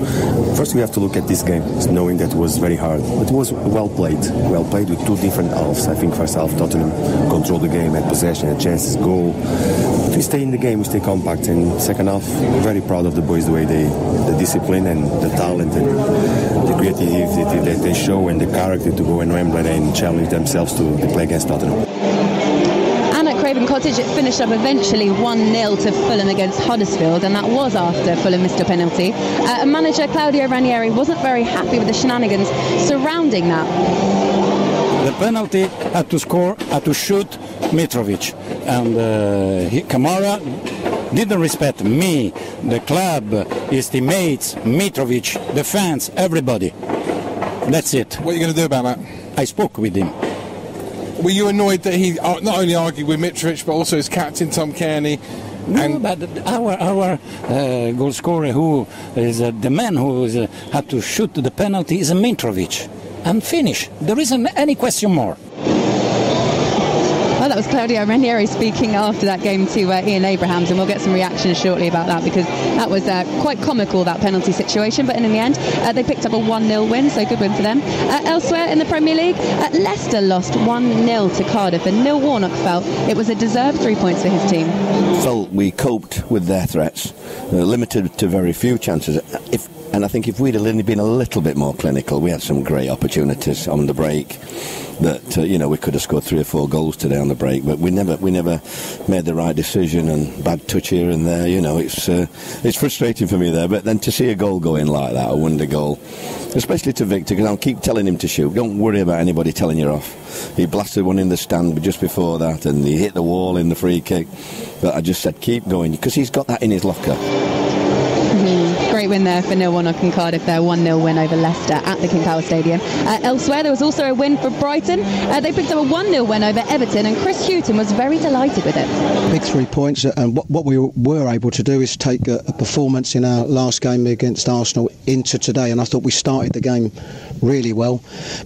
first we have to look at this game, knowing that it was very hard. But it was well played with two different halves. I think first half Tottenham controlled the game, had possession, had chances, goal. But we stay in the game, we stay compact. And second half, very proud of the boys, the way the discipline and the talent and the creativity that they show, and the character to go in Wembley and challenge themselves to play against Tottenham. And at Craven Cottage, it finished up eventually 1-0 to Fulham against Huddersfield, and that was after Fulham missed a penalty. Manager Claudio Ranieri wasn't very happy with the shenanigans surrounding that. The penalty had to shoot Mitrovic, and Kamara didn't respect me, the club, his teammates, Mitrovic, the fans, everybody. That's it. What are you going to do about that? I spoke with him. Were you annoyed that he not only argued with Mitrovic, but also his captain, Tom Kearney? No, but our goal scorer, who is the man who had to shoot the penalty, is Mitrovic. And finish. There isn't any question more. Well, that was Claudio Ranieri speaking after that game to Ian Abrahams, and we'll get some reactions shortly about that, because that was quite comical, that penalty situation. But in the end, they picked up a 1-0 win, so good win for them. Elsewhere in the Premier League, Leicester lost 1-0 to Cardiff, and Neil Warnock felt it was a deserved 3 points for his team. Felt we coped with their threats, limited to very few chances. And I think if we'd have been a little bit more clinical, we had some great opportunities on the break that we could have scored 3 or 4 goals today on the break, but we never made the right decision, and bad touch here and there. It's frustrating for me there. But then to see a goal go in like that, a wonder goal, especially to Victor, because I'll keep telling him to shoot. Don't worry about anybody telling you off. He blasted one in the stand just before that, and he hit the wall in the free kick. But I just said keep going, because he's got that in his locker. Great win there for Neil Warnock and Cardiff, their 1-0 win over Leicester at the King Power Stadium. Elsewhere, there was also a win for Brighton. They picked up a 1-0 win over Everton, and Chris Hughton was very delighted with it. Big 3 points, and what we were able to do is take a performance in our last game against Arsenal into today, and I thought we started the game really well,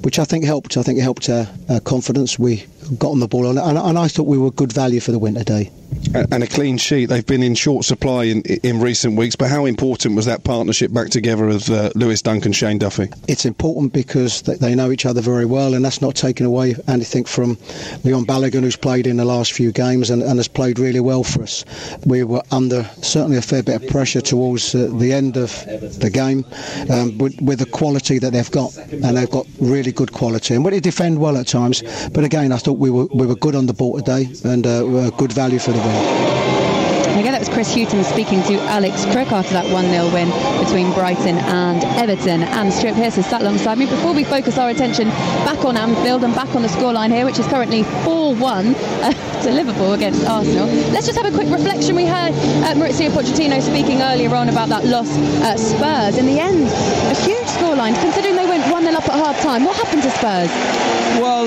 which I think helped. I think it helped our confidence. We got on the ball, and I thought we were good value for the win today. And a clean sheet. They've been in short supply in recent weeks, but how important was that partnership back together of Lewis Dunk and Shane Duffy? It's important because they know each other very well, and that's not taking away anything from Leon Balogun, who's played in the last few games and has played really well for us. We were under certainly a fair bit of pressure towards the end of the game with the quality that they've got, and they've got really good quality, and we defend well at times, but again I thought we were good on the ball today, and were good value for the win. Again, that was Chris Hughton speaking to Alex Crook after that 1-0 win between Brighton and Everton. And Stuart Pearce is sat alongside me. Before we focus our attention back on Anfield and back on the scoreline here, which is currently 4-1 to Liverpool against Arsenal, let's just have a quick reflection. We heard Mauricio Pochettino speaking earlier on about that loss at Spurs. In the end, a huge scoreline, considering they went 1-0 up at half-time. What happened to Spurs? Well,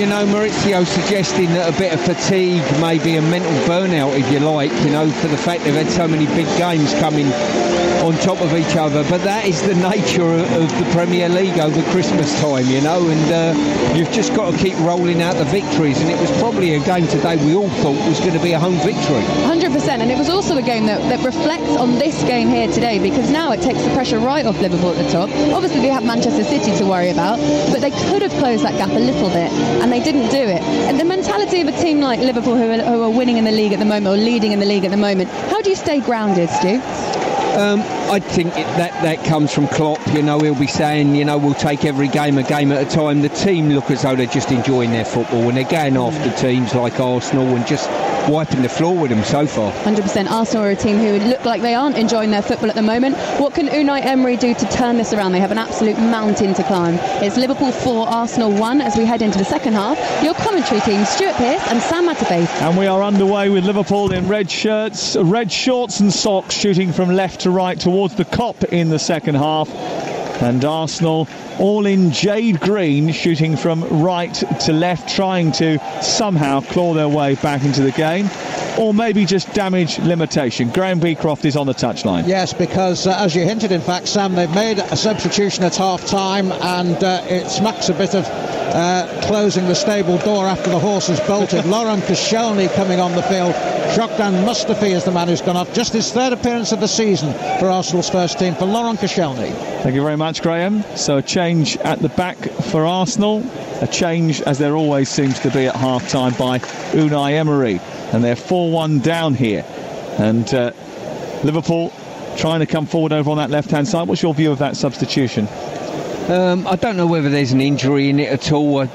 you know, Maurizio suggesting that a bit of fatigue, maybe a mental burnout, if you like, you know, for the fact they've had so many big games coming on top of each other. But that is the nature of the Premier League over Christmas time, you know, and you've just got to keep rolling out the victories. And it was probably a game today we all thought was going to be a home victory. 100%, and it was also a game that reflects on this game here today, because now it takes the pressure right off Liverpool at the top. Obviously they have Manchester City to worry about, but they could have closed that gap a little bit, and they didn't do it. And the mentality of a team like Liverpool, who are winning in the league at the moment, or leading in the league at the moment, how do you stay grounded, Stu? I think that comes from Klopp. You know, he'll be saying, you know, we'll take every game a game at a time. The team look as though they're just enjoying their football, and they're going after teams like Arsenal and just wiping the floor with them so far. 100%. Arsenal are a team who look like they aren't enjoying their football at the moment. What can Unai Emery do to turn this around? They have an absolute mountain to climb. It's Liverpool 4, Arsenal 1 as we head into the second half. Your commentary team, Stuart Pearce and Sam Matterface. And we are underway with Liverpool in red shirts, red shorts and socks, shooting from left to right towards the Kop in the second half. And Arsenal all in jade green, shooting from right to left, trying to somehow claw their way back into the game, or maybe just damage limitation. Graham Beecroft is on the touchline. Yes, because as you hinted, in fact, Sam, they've made a substitution at half-time, and it smacks a bit of closing the stable door after the horse has bolted. Laurent Koscielny coming on the field. Jokdan Mustafi is the man who's gone off. Just his third appearance of the season for Arsenal's first team, for Laurent Koscielny. Thank you very much, Graham. So a change at the back for Arsenal, a change as there always seems to be at half-time by Unai Emery, and they're 4-1 down here, and Liverpool trying to come forward over on that left-hand side. What's your view of that substitution? I don't know whether there's an injury in it at all.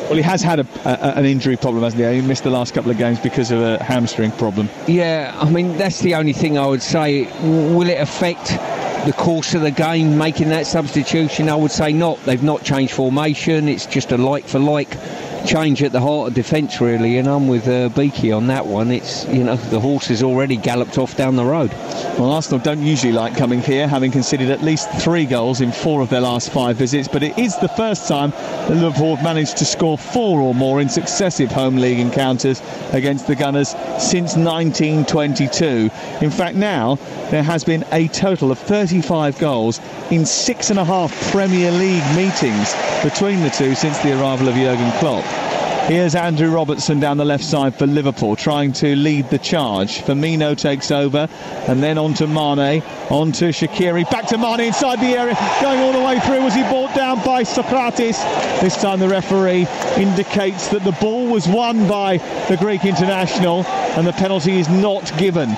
Well, he has had an injury problem, hasn't he? He missed the last couple of games because of a hamstring problem. Yeah, I mean, that's the only thing I would say. Will it affect the course of the game, making that substitution? I would say not. They've not changed formation. It's just a like-for-like change at the heart of defence, really, and I'm with Beaky on that one. It's, you know, the horse has already galloped off down the road. Well, Arsenal don't usually like coming here, having conceded at least 3 goals in 4 of their last 5 visits, but it is the first time that Liverpool have managed to score 4 or more in successive home league encounters against the Gunners since 1922. In fact, now there has been a total of 35 goals in 6.5 Premier League meetings between the two since the arrival of Jurgen Klopp. Here's Andrew Robertson down the left side for Liverpool, trying to lead the charge. Firmino takes over, and then on to Mane, on to Shaqiri, back to Mane inside the area, going all the way through. Was he brought down by Socrates? This time the referee indicates that the ball was won by the Greek international, and the penalty is not given.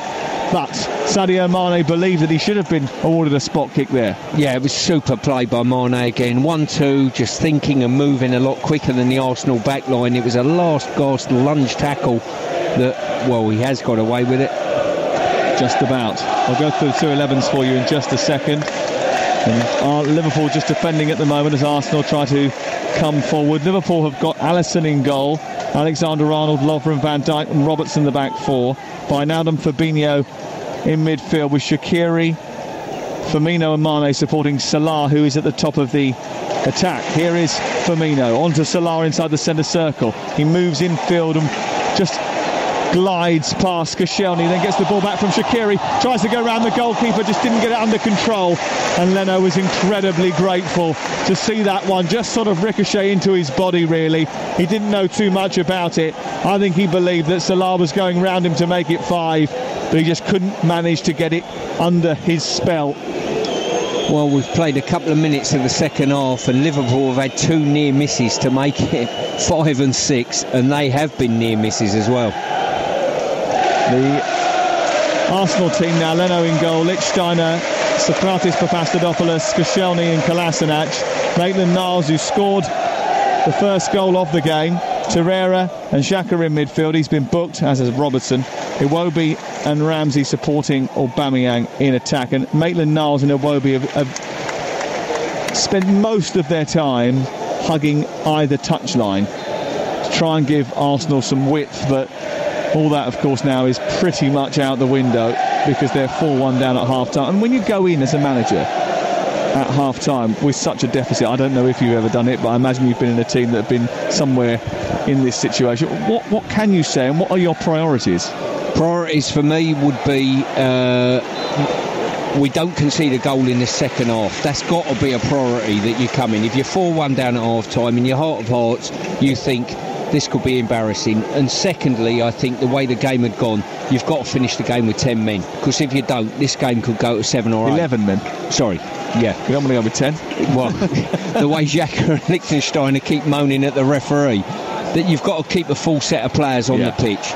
But Sadio Mane believed that he should have been awarded a spot kick there. Yeah, it was super play by Mane again. 1-2, just thinking and moving a lot quicker than the Arsenal backline. It was a last-gasp lunge tackle that, well, he has got away with it. Just about. I'll go through the 2-11s for you in just a second. And Liverpool just defending at the moment as Arsenal try to come forward. Liverpool have got Alisson in goal, Alexander-Arnold, Lovren, Van Dijk and Robertson the back 4. Wijnaldum, Fabinho in midfield with Shaqiri, Firmino and Mane supporting Salah, who is at the top of the attack. Here is Firmino, on to Salah inside the centre circle. He moves infield and just glides past Koscielny, then gets the ball back from Shaqiri, tries to go around the goalkeeper, just didn't get it under control, and Leno was incredibly grateful to see that one just sort of ricochet into his body. Really, he didn't know too much about it. I think he believed that Salah was going round him to make it 5, but he just couldn't manage to get it under his spell. Well, we've played a couple of minutes of the second half, and Liverpool have had 2 near misses to make it 5 and 6, and they have been near misses as well. The Arsenal team now: Leno in goal, Lichtsteiner, Sokratis, Papastadopoulos, Koscielny and Kolasinac. Maitland-Niles, who scored the first goal of the game. Torreira and Xhaka in midfield. He's been booked, as has Robertson. Iwobi and Ramsey supporting Aubameyang in attack. And Maitland-Niles and Iwobi have spent most of their time hugging either touchline to try and give Arsenal some width, but all that, of course, now is pretty much out the window because they're 4-1 down at half-time. And when you go in as a manager at half-time with such a deficit, I don't know if you've ever done it, but I imagine you've been in a team that have been somewhere in this situation. What can you say, and what are your priorities? Priorities for me would be we don't concede a goal in the second half. That's got to be a priority, that you come in. If you're 4-1 down at half-time, in your heart of hearts, you think this could be embarrassing. And secondly, I think the way the game had gone, you've got to finish the game with 10 men, because if you don't, this game could go to 7 or 8. 11 men. Sorry, yeah. You don't want to go with 10? Well, the way Xhaka and Lichtsteiner keep moaning at the referee, that you've got to keep a full set of players on the pitch.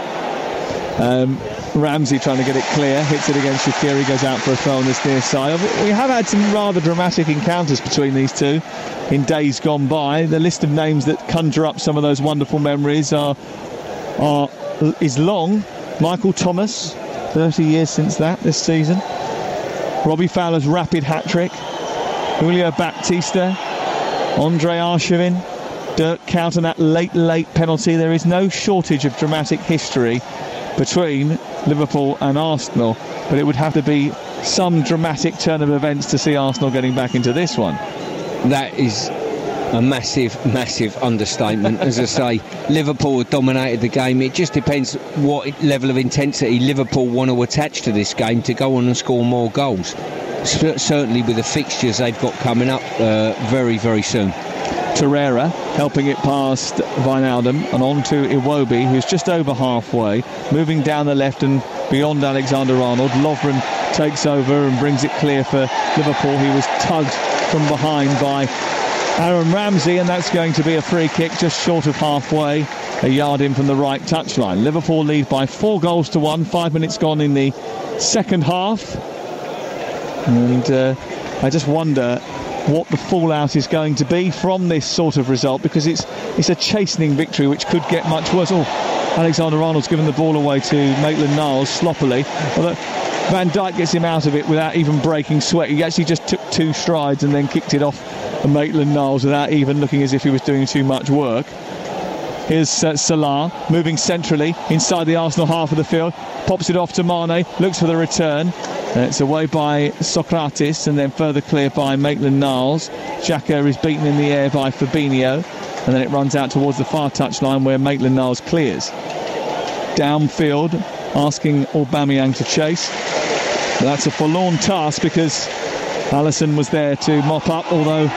Ramsey trying to get it clear, hits it against Shaqiri, goes out for a throw on this near side. We have had some rather dramatic encounters between these two in days gone by. The list of names that conjure up some of those wonderful memories is long. Michael Thomas, 30 years since that this season. Robbie Fowler's rapid hat-trick. Julio Baptista, Andre Arshavin, Dirk Kuyt, and that late penalty. There is no shortage of dramatic history between Liverpool and Arsenal, but it would have to be some dramatic turn of events to see Arsenal getting back into this one. That is a massive understatement. As I say, Liverpool have dominated the game. It just depends what level of intensity Liverpool want to attach to this game to go on and score more goals. Certainly with the fixtures they've got coming up very, very soon. Torreira helping it past Wijnaldum and on to Iwobi, who's just over halfway, moving down the left and beyond Alexander-Arnold. Lovren takes over and brings it clear for Liverpool. He was tugged from behind by Aaron Ramsey, and that's going to be a free kick just short of halfway, a yard in from the right touchline. Liverpool lead by 4-1, 5 minutes gone in the second half, and I just wonder what the fallout is going to be from this sort of result, because it's a chastening victory which could get much worse. Alexander-Arnold's given the ball away to Maitland-Niles sloppily. Although Van Dijk gets him out of it without even breaking sweat. He actually just took 2 strides and then kicked it off Maitland-Niles without even looking as if he was doing too much work. Here's Salah moving centrally inside the Arsenal half of the field, pops it off to Mane, looks for the return. It's away by Sokratis and then further clear by Maitland-Niles. Xhaka is beaten in the air by Fabinho, and then it runs out towards the far touchline where Maitland-Niles clears. Downfield, asking Aubameyang to chase. But that's a forlorn task because Alisson was there to mop up, although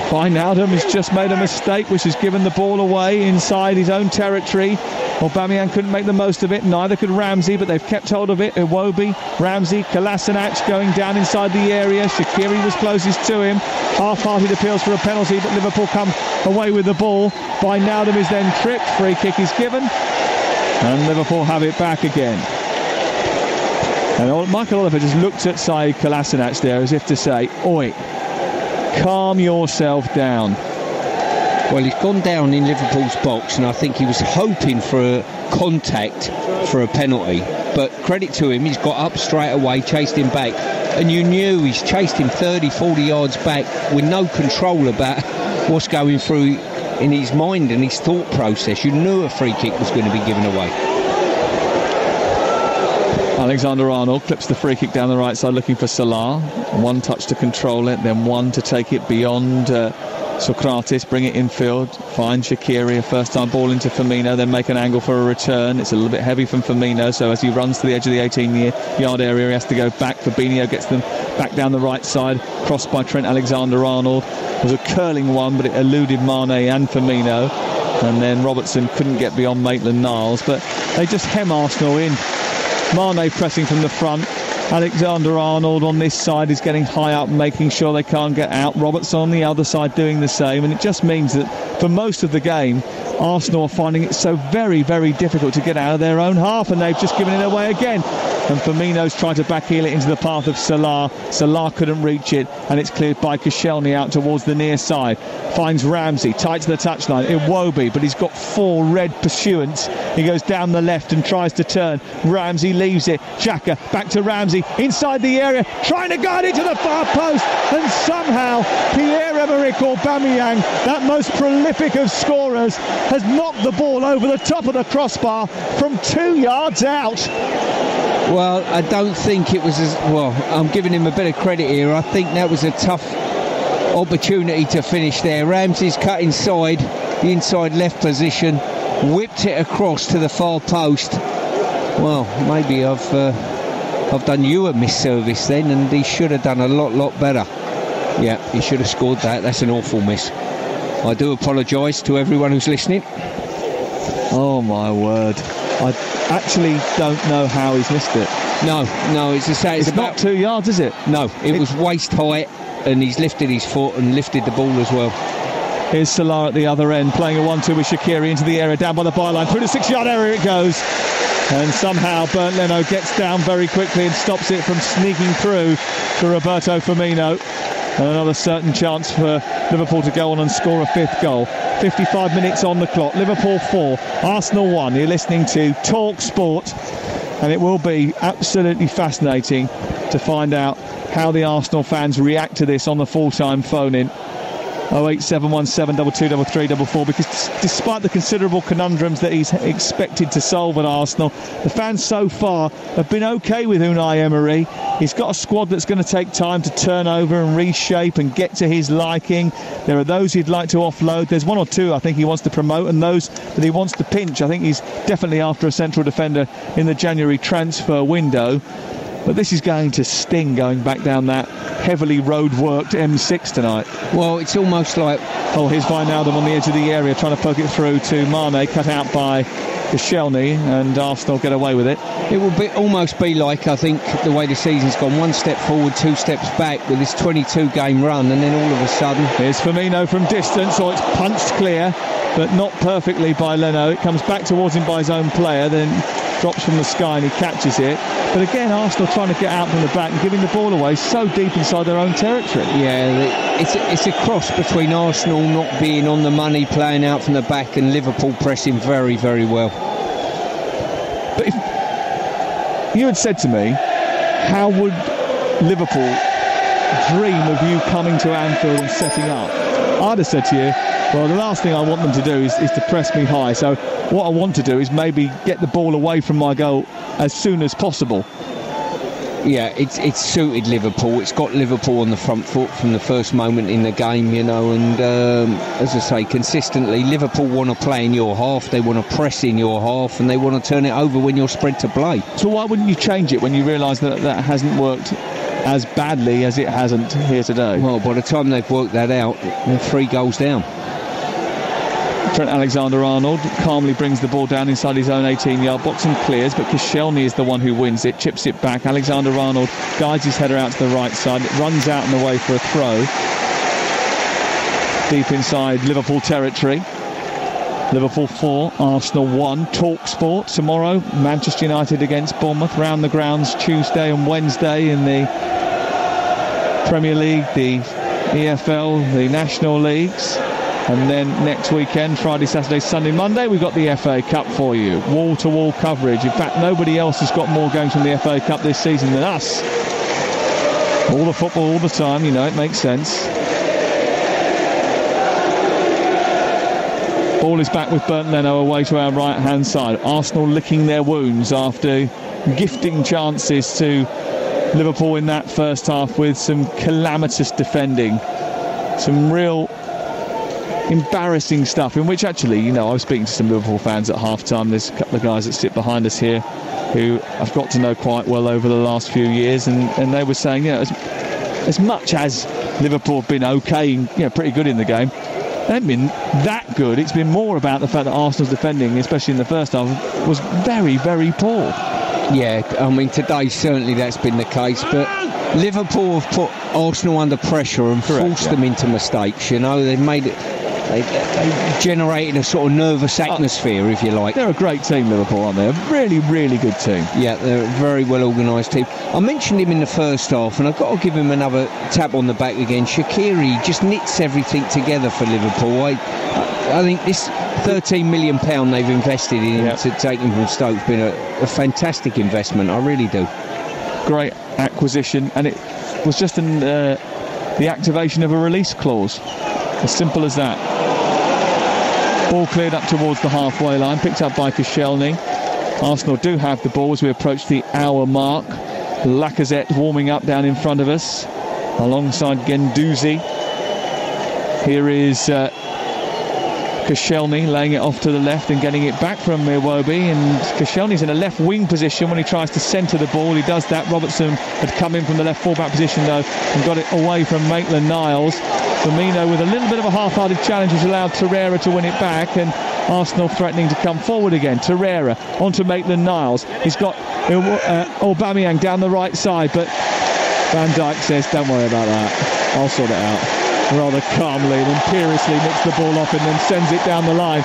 Wijnaldum has just made a mistake which has given the ball away inside his own territory. Aubameyang couldn't make the most of it, neither could Ramsey, but they've kept hold of it. Iwobi, Ramsey, Kolasinac going down inside the area. Shaqiri was closest to him. Half-hearted appeals for a penalty, but Liverpool come away with the ball. Wijnaldum is then tripped, free kick is given, and Liverpool have it back again. And Michael Oliver just looked at Said Kolasinac there as if to say, oi, calm yourself down. Well, he's gone down in Liverpool's box, and I think he was hoping for a contact for a penalty. But credit to him, he's got up straight away, chased him back. And you knew he's chased him 30, 40 yards back with no control about what's going through in his mind and his thought process. You knew a free kick was going to be given away. Alexander-Arnold clips the free kick down the right side looking for Salah. One touch to control it, then one to take it beyond Socrates bring it infield, find Shaqiri, a first-time ball into Firmino, then make an angle for a return. It's a little bit heavy from Firmino, so as he runs to the edge of the 18-yard area, he has to go back. Fabinho gets them back down the right side, crossed by Trent Alexander-Arnold. It was a curling one, but it eluded Mane and Firmino, and then Robertson couldn't get beyond Maitland-Niles, but they just hem Arsenal in. Mane pressing from the front. Alexander-Arnold on this side is getting high up, making sure they can't get out. Robertson on the other side doing the same, and it just means that for most of the game, Arsenal are finding it so very, very difficult to get out of their own half, and they've just given it away again. And Firmino's trying to backheel it into the path of Salah. Salah couldn't reach it, and it's cleared by Koscielny out towards the near side. Finds Ramsey, tight to the touchline. Iwobi, but he's got 4 red pursuants. He goes down the left and tries to turn. Ramsey leaves it. Xhaka back to Ramsey, inside the area, trying to guide it to the far post, and somehow Pierre-Emerick Aubameyang, that most prolific of scorers, has knocked the ball over the top of the crossbar from 2 yards out. Well, I don't think it was as well. I'm giving him a bit of credit here. I think that was a tough opportunity to finish there. Ramsey's cut inside, the inside left position, whipped it across to the far post. Well, maybe I've done you a misservice then, and he should have done a lot better. Yeah, he should have scored that. That's an awful miss. I do apologise to everyone who's listening. Oh my word. I actually don't know how he's missed it. No, it's about not 2 yards, is it? No, it was waist height, and he's lifted his foot and lifted the ball as well. Here's Salah at the other end, playing a 1-2 with Shaqiri into the area, down by the byline, through the 6-yard area it goes. And somehow Bernd Leno gets down very quickly and stops it from sneaking through to Roberto Firmino. And another certain chance for Liverpool to go on and score a 5th goal. 55 minutes on the clock. Liverpool 4, Arsenal 1. You're listening to Talk Sport, and it will be absolutely fascinating to find out how the Arsenal fans react to this on the full-time phone-in. 08717 223344, because despite the considerable conundrums that he's expected to solve at Arsenal, the fans so far have been okay with Unai Emery. He's got a squad that's going to take time to turn over and reshape and get to his liking. There are those he'd like to offload. There's 1 or 2 I think he wants to promote, and those that he wants to pinch. I think he's definitely after a central defender in the January transfer window. But this is going to sting, going back down that heavily road-worked M6 tonight. Well, it's almost like... Oh, here's Wijnaldum on the edge of the area, trying to poke it through to Mane, cut out by Koscielny, and Arsenal get away with it. It will almost be like, I think, the way the season's gone, 1 step forward, 2 steps back with this 22-game run, and then all of a sudden... Here's Firmino from distance, or it's punched clear, but not perfectly by Leno. It comes back towards him by his own player, then drops from the sky and he catches it. But again, Arsenal trying to get out from the back and giving the ball away so deep inside their own territory. Yeah, it's a cross between Arsenal not being on the money, playing out from the back, and Liverpool pressing very, very well. But if you had said to me, how would Liverpool dream of you coming to Anfield and setting up? I'd have said to you, well, the last thing I want them to do is to press me high. So what I want to do is maybe get the ball away from my goal as soon as possible. Yeah, it's suited Liverpool. It's got Liverpool on the front foot from the first moment in the game, you know, and as I say, consistently, Liverpool want to play in your half, they want to press in your half, and they want to turn it over when you're spread to play. So why wouldn't you change it when you realise that hasn't worked as badly as it hasn't here today? Well, by the time they've worked that out, they're 3 goals down. Trent Alexander-Arnold calmly brings the ball down inside his own 18-yard box and clears, but Koscielny is the one who wins it, chips it back. Alexander-Arnold guides his header out to the right side. It runs out and away for a throw. Deep inside Liverpool territory. Liverpool 4, Arsenal 1. Talk Sport tomorrow. Manchester United against Bournemouth. Round the grounds Tuesday and Wednesday in the Premier League, the EFL, the National Leagues. And then next weekend, Friday, Saturday, Sunday, Monday, we've got the FA Cup for you. Wall-to-wall coverage. In fact, nobody else has got more games from the FA Cup this season than us. All the football, all the time, you know, it makes sense. Ball is back with Bernd Leno away to our right-hand side. Arsenal licking their wounds after gifting chances to Liverpool in that first half with some calamitous defending. Some real embarrassing stuff in which actually, you know, I was speaking to some Liverpool fans at half-time. There's a couple of guys that sit behind us here who I've got to know quite well over the last few years, and they were saying, you know, as much as Liverpool have been okay, you know, pretty good in the game, they haven't been that good. It's been more about the fact that Arsenal's defending, especially in the first half, was very, very poor. Yeah, I mean, today certainly that's been the case, but Liverpool have put Arsenal under pressure and forced them into mistakes. You know, they've made it. They generated a sort of nervous atmosphere, if you like. They're a great team, Liverpool, aren't they? A really, really good team. Yeah, they're a very well organised team. I mentioned him in the first half, and I've got to give him another tap on the back again. Shaqiri just knits everything together for Liverpool. I think this £13 million they've invested in him to take him from Stoke has been a fantastic investment. I really do. Great acquisition, and it was just the activation of a release clause. As simple as that. Ball cleared up towards the halfway line, picked up by Koscielny. Arsenal do have the ball as we approach the hour mark. Lacazette warming up down in front of us alongside Guendouzi. Here is Koscielny laying it off to the left and getting it back from Iwobi, and Koscielny's in a left wing position when he tries to centre the ball. He does that. Robertson had come in from the left full-back position though and got it away from Maitland-Niles. Firmino with a little bit of a half-hearted challenge has allowed Torreira to win it back, and Arsenal threatening to come forward again. Torreira onto Maitland-Niles. He's got Aubameyang down the right side, but Van Dijk says, don't worry about that, I'll sort it out. Rather calmly and imperiously nicks the ball off and then sends it down the line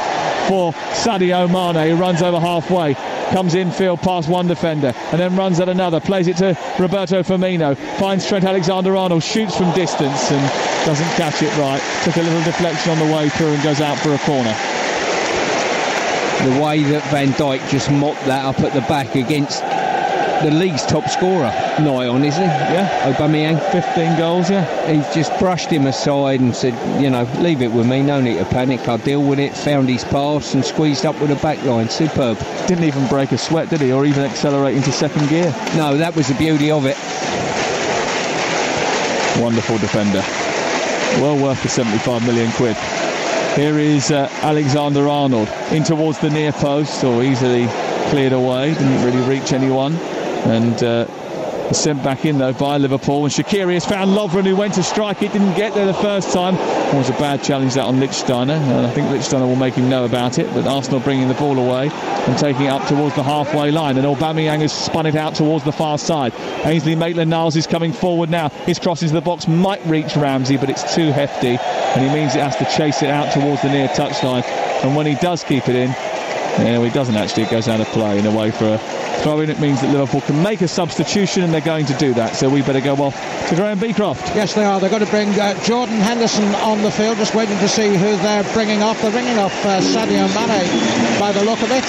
for Sadio Mane, who runs over halfway, comes infield past one defender and then runs at another, plays it to Roberto Firmino, finds Trent Alexander-Arnold, shoots from distance and doesn't catch it right. Took a little deflection on the way through and goes out for a corner. The way that Van Dijk just mopped that up at the back against the league's top scorer, nigh on, isn't he? Yeah. Aubameyang. 15 goals, yeah. He's just brushed him aside and said, you know, leave it with me, no need to panic, I'll deal with it. Found his pass and squeezed up with the back line. Superb. Didn't even break a sweat, did he? Or even accelerate into second gear. No, that was the beauty of it. Wonderful defender. Well worth the 75 million quid. Here is Alexander-Arnold in towards the near post, or easily cleared away, didn't really reach anyone, and sent back in though by Liverpool. And Shaqiri has found Lovren, who went to strike it, didn't get there the first time. It was a bad challenge that on Lichtsteiner, and I think Lichtsteiner will make him know about it, but Arsenal bringing the ball away and taking it up towards the halfway line, and Aubameyang has spun it out towards the far side. Ainsley Maitland-Niles is coming forward now. His cross into the box might reach Ramsey, but it's too hefty, and he means it has to chase it out towards the near touchline. And when he does keep it in, he doesn't actually, it goes out of play and away for a throw-in. It means that Liverpool can make a substitution, and they're going to do that, so we better go off to Graham Beecroft. Yes, they are. They're going to bring Jordan Henderson on the field, just waiting to see who they're bringing off. They're bringing off Sadio Mane by the look of it.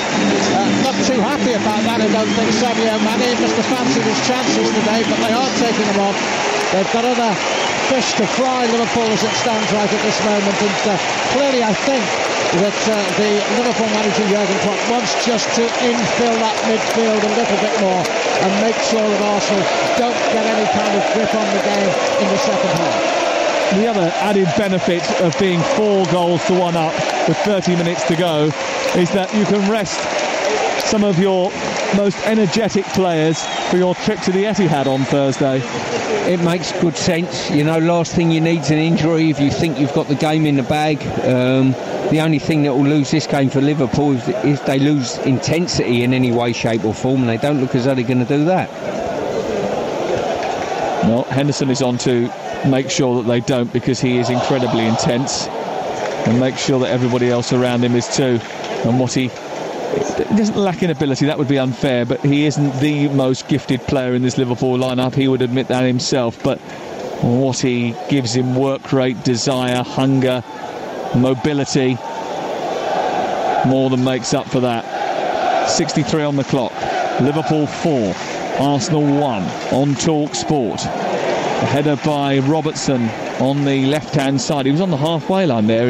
Not too happy about that, I don't think. Sadio Mane must have fancied his chances today, but they are taking him off. They've got other fish to fry, Liverpool, as it stands right at this moment, and clearly I think that the Liverpool manager Jurgen Klopp wants just to infill that midfield a little bit more and make sure that Arsenal don't get any kind of grip on the game in the second half. The other added benefit of being 4 goals to 1 up with 30 minutes to go is that you can rest some of your most energetic players for your trip to the Etihad on Thursday. It makes good sense. You know, last thing you need is an injury if you think you've got the game in the bag. The only thing that will lose this game for Liverpool is if they lose intensity in any way, shape or form, and they don't look as though they're going to do that. No, Henderson is on to make sure that they don't, because he is incredibly intense, and make sure that everybody else around him is too. And what he doesn't lack in ability, that would be unfair, but he isn't the most gifted player in this Liverpool lineup. He would admit that himself, but what he gives him, work rate, desire, hunger, mobility, more than makes up for that. 63 on the clock. Liverpool 4, Arsenal 1 on Talk Sport. A header by Robertson on the left-hand side. He was on the halfway line there.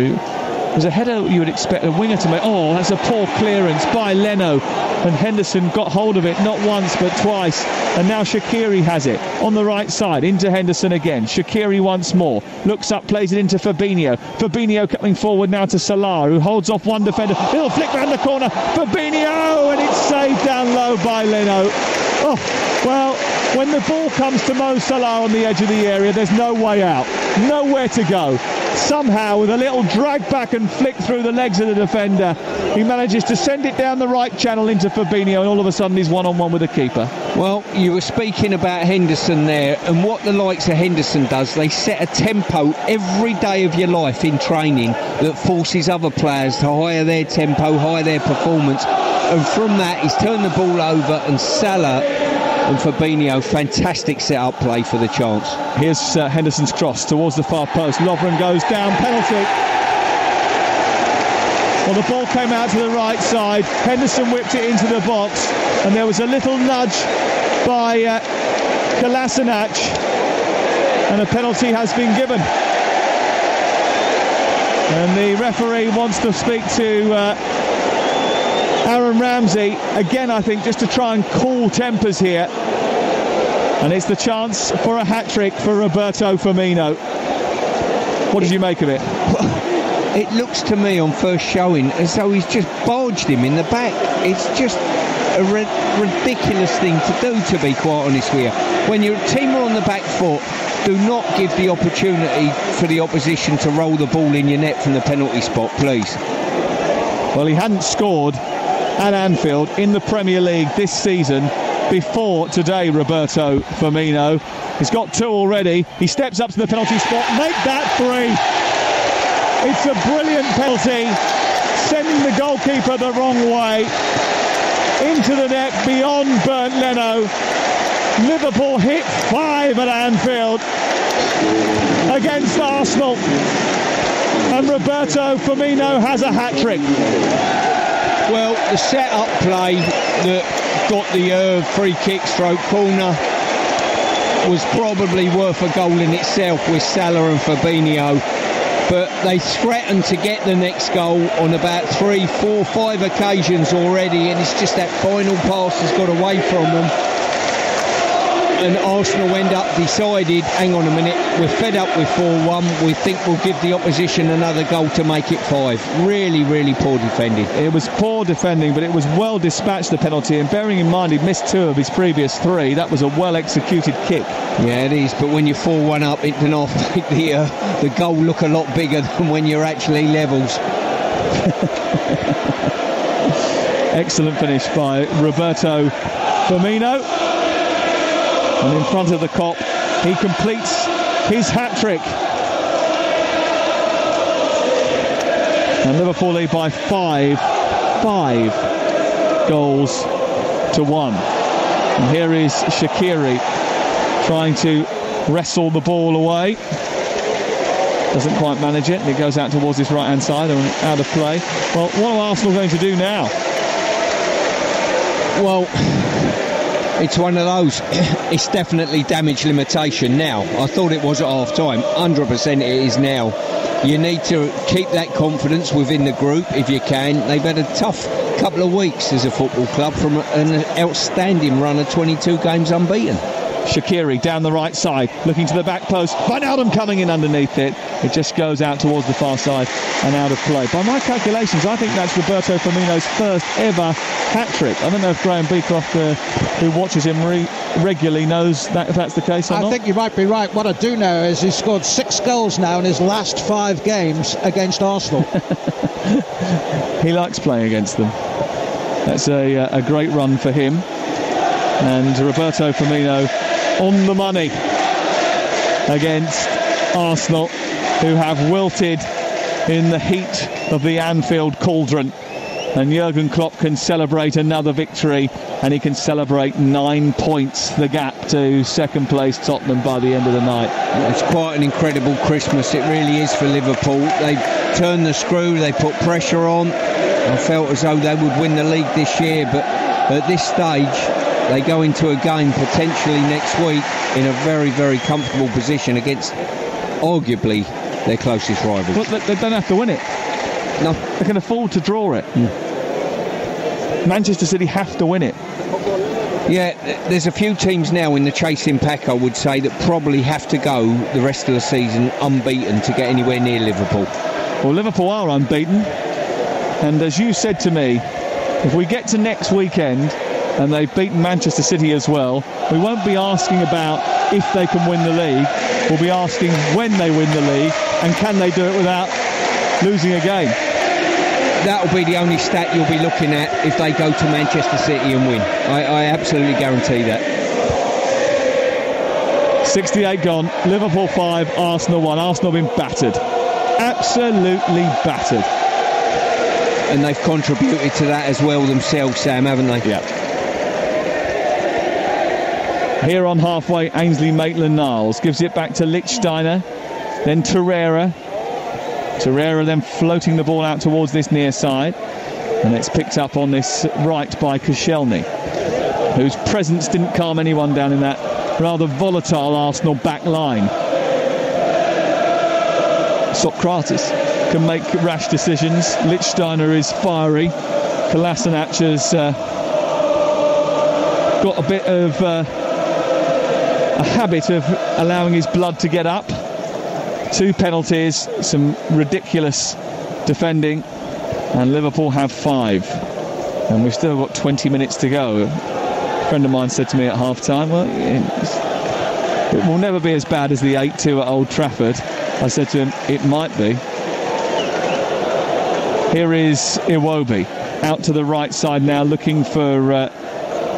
It was a header you would expect a winger to make. Oh, that's a poor clearance by Leno. And Henderson got hold of it, not once but twice. And now Shaqiri has it on the right side, into Henderson again. Shaqiri once more, looks up, plays it into Fabinho. Fabinho coming forward now to Salah, who holds off one defender. He'll flick round the corner. Fabinho, and it's saved down low by Leno. Oh, well, when the ball comes to Mo Salah on the edge of the area, there's no way out, nowhere to go. Somehow, with a little drag back and flick through the legs of the defender, he manages to send it down the right channel into Fabinho, and all of a sudden he's one-on-one with the keeper. Well, you were speaking about Henderson there, and what the likes of Henderson does, they set a tempo every day of your life in training that forces other players to higher their tempo, higher their performance, and from that he's turned the ball over, and Salah and Fabinho, fantastic set-up play for the chance. Here's Henderson's cross towards the far post. Lovren goes down, penalty. Well, the ball came out to the right side. Henderson whipped it into the box, and there was a little nudge by Kolasinac, and a penalty has been given. And the referee wants to speak to Aaron Ramsey again, I think, just to try and cool tempers here. And it's the chance for a hat-trick for Roberto Firmino. What did you make of it? It looks to me on first showing as though he's just barged him in the back. It's just a ridiculous thing to do, to be quite honest with you. When your team are on the back foot, do not give the opportunity for the opposition to roll the ball in your net from the penalty spot, please. Well, he hadn't scored at Anfield in the Premier League this season before today, Roberto Firmino. He's got 2 already. He steps up to the penalty spot. Make that 3. It's a brilliant penalty, sending the goalkeeper the wrong way. Into the net, beyond Bernd Leno. Liverpool hit 5 at Anfield against Arsenal. And Roberto Firmino has a hat-trick. Well, the set-up play that got the free kick stroke corner was probably worth a goal in itself with Salah and Fabinho, but they threatened to get the next goal on about 3, 4, 5 occasions already, and it's just that final pass has got away from them. And Arsenal end up decided, hang on a minute, we're fed up with 4-1, we think we'll give the opposition another goal to make it 5. Really, really poor defending. It was poor defending, but it was well dispatched, the penalty, and bearing in mind he'd missed 2 of his previous 3, that was a well executed kick. Yeah, it is, but when you're 4-1 up, it can often make the goal look a lot bigger than when you're actually levels. Excellent finish by Roberto Firmino. And in front of the Kop, he completes his hat-trick. And Liverpool lead by 5 goals to 1. And here is Shaqiri trying to wrestle the ball away. Doesn't quite manage it. It goes out towards his right-hand side and out of play. Well, what are Arsenal going to do now? Well, it's one of those. It's definitely damage limitation now. I thought it was at half-time. 100% it is now. You need to keep that confidence within the group if you can. They've had a tough couple of weeks as a football club from an outstanding run of 22 games unbeaten. Shaqiri down the right side, looking to the back post. Wijnaldum coming in underneath it. It just goes out towards the far side and out of play. By my calculations, I think that's Roberto Firmino's first ever hat-trick. I don't know if Graham Beecroft, who watches him regularly, knows that if that's the case or not. I think you might be right. What I do know is he's scored 6 goals now in his last 5 games against Arsenal. He likes playing against them. That's a great run for him. And Roberto Firmino on the money against Arsenal, who have wilted in the heat of the Anfield cauldron. And Jurgen Klopp can celebrate another victory, and he can celebrate 9 points, the gap to second place Tottenham by the end of the night. It's quite an incredible Christmas, it really is, for Liverpool. They turned the screw, they put pressure on. I felt as though they would win the league this year, but at this stage they go into a game potentially next week in a very, very comfortable position against arguably their closest rivals. But they don't have to win it. No. They can afford to draw it. Manchester City have to win it. Yeah, there's a few teams now in the chasing pack, I would say, that probably have to go the rest of the season unbeaten to get anywhere near Liverpool. Well, Liverpool are unbeaten, and as you said to me, if we get to next weekend and they've beaten Manchester City as well, we won't be asking about if they can win the league. We'll be asking when they win the league and can they do it without losing a game. That'll be the only stat you'll be looking at if they go to Manchester City and win. I absolutely guarantee that. 68 gone, Liverpool 5, Arsenal 1. Arsenal been battered. Absolutely battered. And they've contributed to that as well themselves, Sam, haven't they? Yeah. Here on halfway, Ainsley Maitland-Niles gives it back to Lichtsteiner, then Torreira. Torreira then floating the ball out towards this near side, and it's picked up on this right by Koscielny, whose presence didn't calm anyone down in that rather volatile Arsenal back line. Sokratis can make rash decisions. Lichtsteiner is fiery. Kolasinac has got a bit of a habit of allowing his blood to get up. 2 penalties, some ridiculous defending, and Liverpool have 5. And we've still got 20 minutes to go. A friend of mine said to me at half-time, well, it will never be as bad as the 8-2 at Old Trafford. I said to him, it might be. Here is Iwobi, out to the right side now, looking for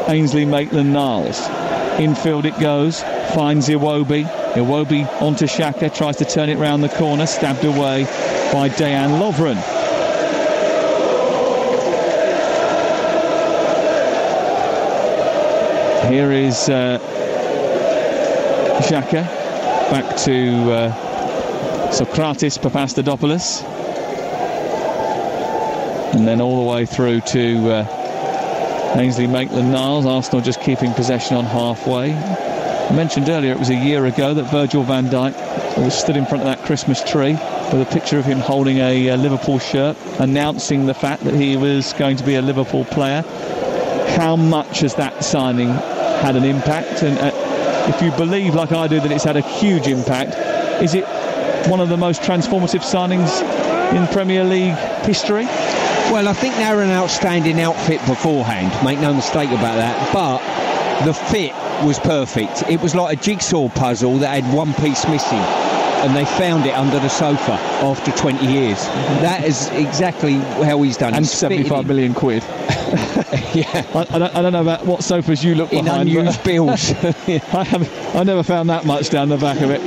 Ainsley Maitland-Niles. Infield it goes, finds Iwobi. Iwobi onto Xhaka, tries to turn it round the corner, stabbed away by Dejan Lovren. Here is Xhaka, back to Sokratis Papastadopoulos, and then all the way through to Ainsley Maitland-Niles. Arsenal just keeping possession on halfway. I mentioned earlier it was a year ago that Virgil van Dijk was stood in front of that Christmas tree with a picture of him holding a Liverpool shirt, announcing the fact that he was going to be a Liverpool player. How much has that signing had an impact? And if you believe, like I do, that it's had a huge impact, is it one of the most transformative signings in Premier League history? Well, I think they were an outstanding outfit beforehand, make no mistake about that, but the fit was perfect. It was like a jigsaw puzzle that had one piece missing, and they found it under the sofa after 20 years. That is exactly how he's done it. And 75 million quid. Yeah. I don't know about what sofas you look in behind. Unused bills. I never found that much down the back of it.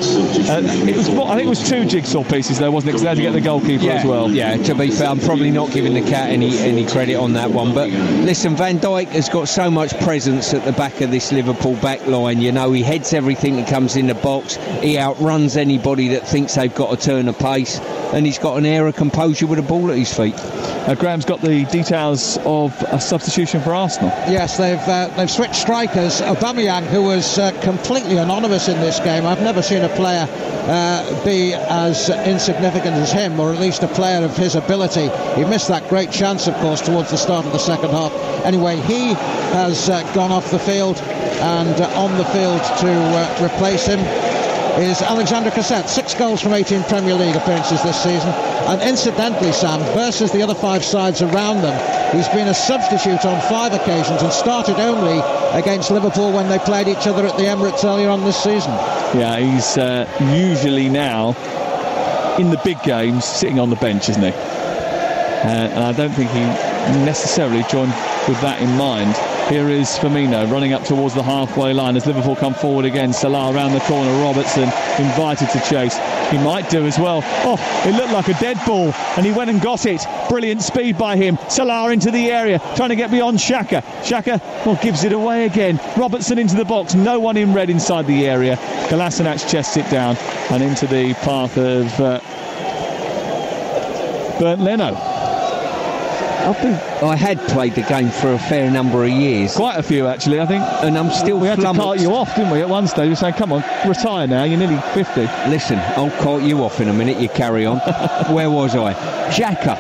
I think it was 2 jigsaw pieces though, wasn't it? Because they had to get the goalkeeper as well. Yeah, to be fair, I'm probably not giving the cat any credit on that one. But listen, Van Dijk has got so much presence at the back of this Liverpool back line. You know, he heads everything that comes in the box. He outruns anybody that thinks they've got to turn a pace. And he's got an air of composure with a ball at his feet. Graham's got the details of a substitution for Arsenal. Yes, they've switched strikers. Aubameyang, who was completely anonymous in this game. I've never seen a player be as insignificant as him, or at least a player of his ability. He missed that great chance, of course, towards the start of the second half. Anyway, he has gone off the field, and on the field to replace him is Alexander Cassette. 6 goals from 18 Premier League appearances this season. And incidentally, Sam, versus the other 5 sides around them, he's been a substitute on 5 occasions and started only against Liverpool when they played each other at the Emirates earlier on this season. Yeah, he's usually now in the big games sitting on the bench, isn't he? And I don't think he necessarily joined with that in mind. Here is Firmino running up towards the halfway line as Liverpool come forward again. Salah around the corner, Robertson invited to chase. He might do as well. Oh, it looked like a dead ball and he went and got it. Brilliant speed by him. Salah into the area, trying to get beyond Xhaka. Xhaka gives it away again. Robertson into the box, no one in red inside the area. Kolasinac chests it down and into the path of Bernd Leno. I had played the game for a fair number of years. Quite a few, actually, I think. And I'm still We had to cart you off, didn't we, at one stage? We were saying, come on, retire now, you're nearly 50. Listen, I'll cart you off in a minute, you carry on. Where was I? Xhaka.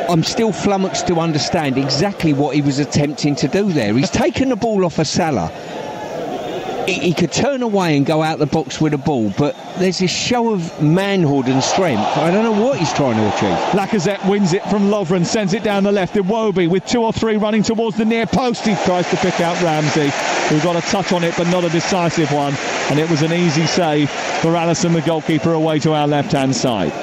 I'm still flummoxed to understand exactly what he was attempting to do there. He's taken the ball off of Salah. He could turn away and go out the box with the ball, but there's this show of manhood and strength. I don't know what he's trying to achieve. Lacazette wins it from Lovren, sends it down the left. Iwobi with 2 or 3 running towards the near post. He tries to pick out Ramsey, who got a touch on it, but not a decisive one. And it was an easy save for Alisson, the goalkeeper, away to our left-hand side.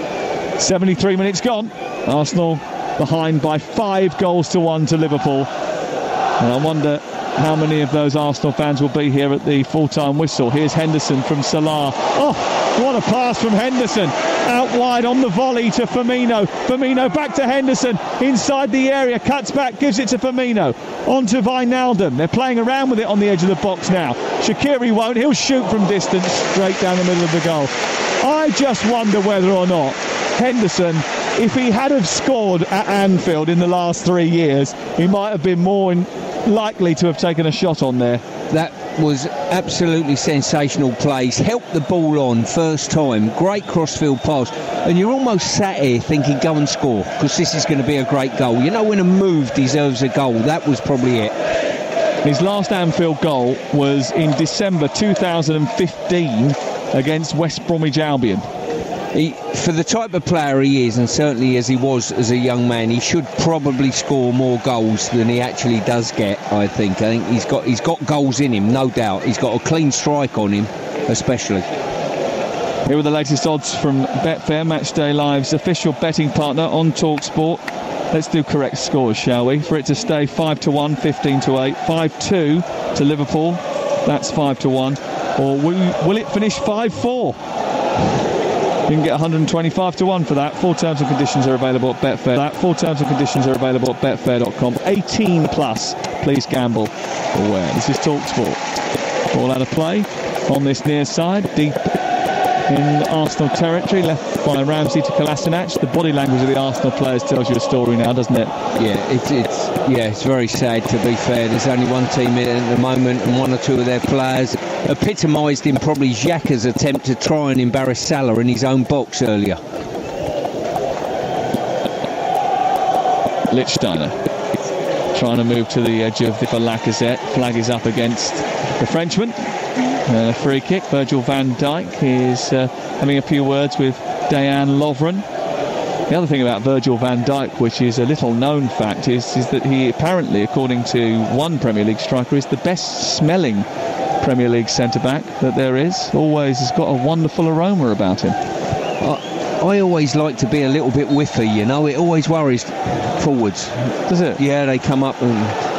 73 minutes gone. Arsenal behind by 5 goals to 1 to Liverpool. And I wonder how many of those Arsenal fans will be here at the full-time whistle. Here's Henderson from Salah. Oh, what a pass from Henderson. Out wide on the volley to Firmino. Firmino back to Henderson. Inside the area, cuts back, gives it to Firmino. On to Wijnaldum. They're playing around with it on the edge of the box now. Shaqiri won't. He'll shoot from distance straight down the middle of the goal. I just wonder whether or not Henderson, if he had have scored at Anfield in the last 3 years, he might have been more likely to have taken a shot on there. That was absolutely sensational plays. Helped the ball on first time. Great crossfield pass. And you're almost sat here thinking, go and score, because this is going to be a great goal. You know, when a move deserves a goal, that was probably it. His last Anfield goal was in December 2015 against West Bromwich Albion. For the type of player he is, and certainly as he was as a young man, he should probably score more goals than he actually does get. I think he's got goals in him, no doubt. He's got a clean strike on him, especially. Here are the latest odds from Betfair, Matchday Live's official betting partner on TalkSport. Let's do correct scores, shall we? For it to stay 5-1, 15-8, 5-2 to Liverpool. That's 5-1. Or will it finish 5-4? You can get 125 to 1 for that. Full terms and conditions are available at Betfair. Full terms and conditions are available at betfair.com. 18 plus. Please gamble aware. This is TalkSport. Ball out of play on this near side, deep in Arsenal territory, left by Ramsey to Kolasinac. The body language of the Arsenal players tells you a story now, doesn't it? Yeah, it's very sad, to be fair. There's only one team in it at the moment, and 1 or 2 of their players epitomised in probably Xhaka's attempt to try and embarrass Salah in his own box earlier. Lichtsteiner trying to move to the edge of the Lacazette. Flag is up against the Frenchman. A free kick. Virgil van Dijk is having a few words with Dejan Lovren. The other thing about Virgil van Dijk, which is a little known fact, is that he apparently, according to one Premier League striker, is the best smelling Premier League centre-back that there is. Always has got a wonderful aroma about him. I always like to be a little bit whiffy, you know. It always worries forwards. Does it? Yeah, they come up and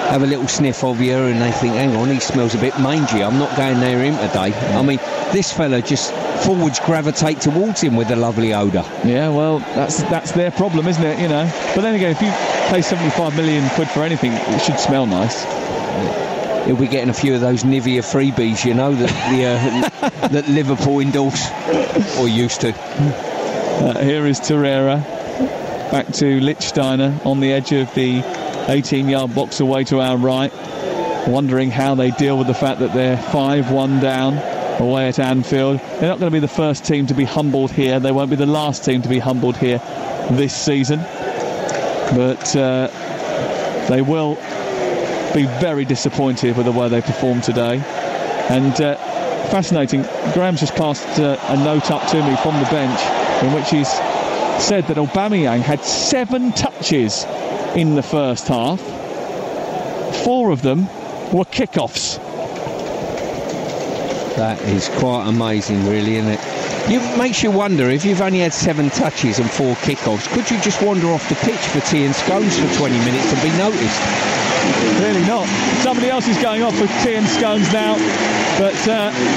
have a little sniff of you and they think, hang on, he smells a bit mangy, I'm not going near him today. I mean, this fella just forwards gravitate towards him with a lovely odour. Yeah, well, that's their problem, isn't it, you know? But then again, if you pay 75 million quid for anything, it should smell nice. He'll be getting a few of those Nivea freebies, you know, that that Liverpool endorse, or used to. Here is Torreira, back to Lichtsteiner on the edge of the 18-yard box away to our right, wondering how they deal with the fact that they're 5-1 down away at Anfield. They're not going to be the first team to be humbled here. They won't be the last team to be humbled here this season. But they will be very disappointed with the way they performed today. And fascinating, Graham's just passed a note up to me from the bench in which he's said that Aubameyang had 7 touches in the first half. 4 of them were kickoffs. That is quite amazing, really, isn't it? It makes you wonder, if you've only had 7 touches and 4 kickoffs, could you just wander off the pitch for tea and scones for 20 minutes and be noticed? Really not. Somebody else is going off with tea and scones now, but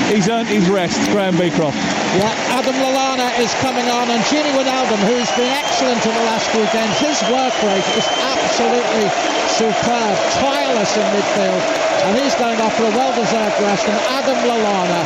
he's earned his rest, Graham Beecroft. Yeah, Adam Lallana is coming on, and Gini Wijnaldum, who's been excellent in the last few games, his work rate is absolutely superb, tireless in midfield, and he's going off for a well-deserved rest, and Adam Lallana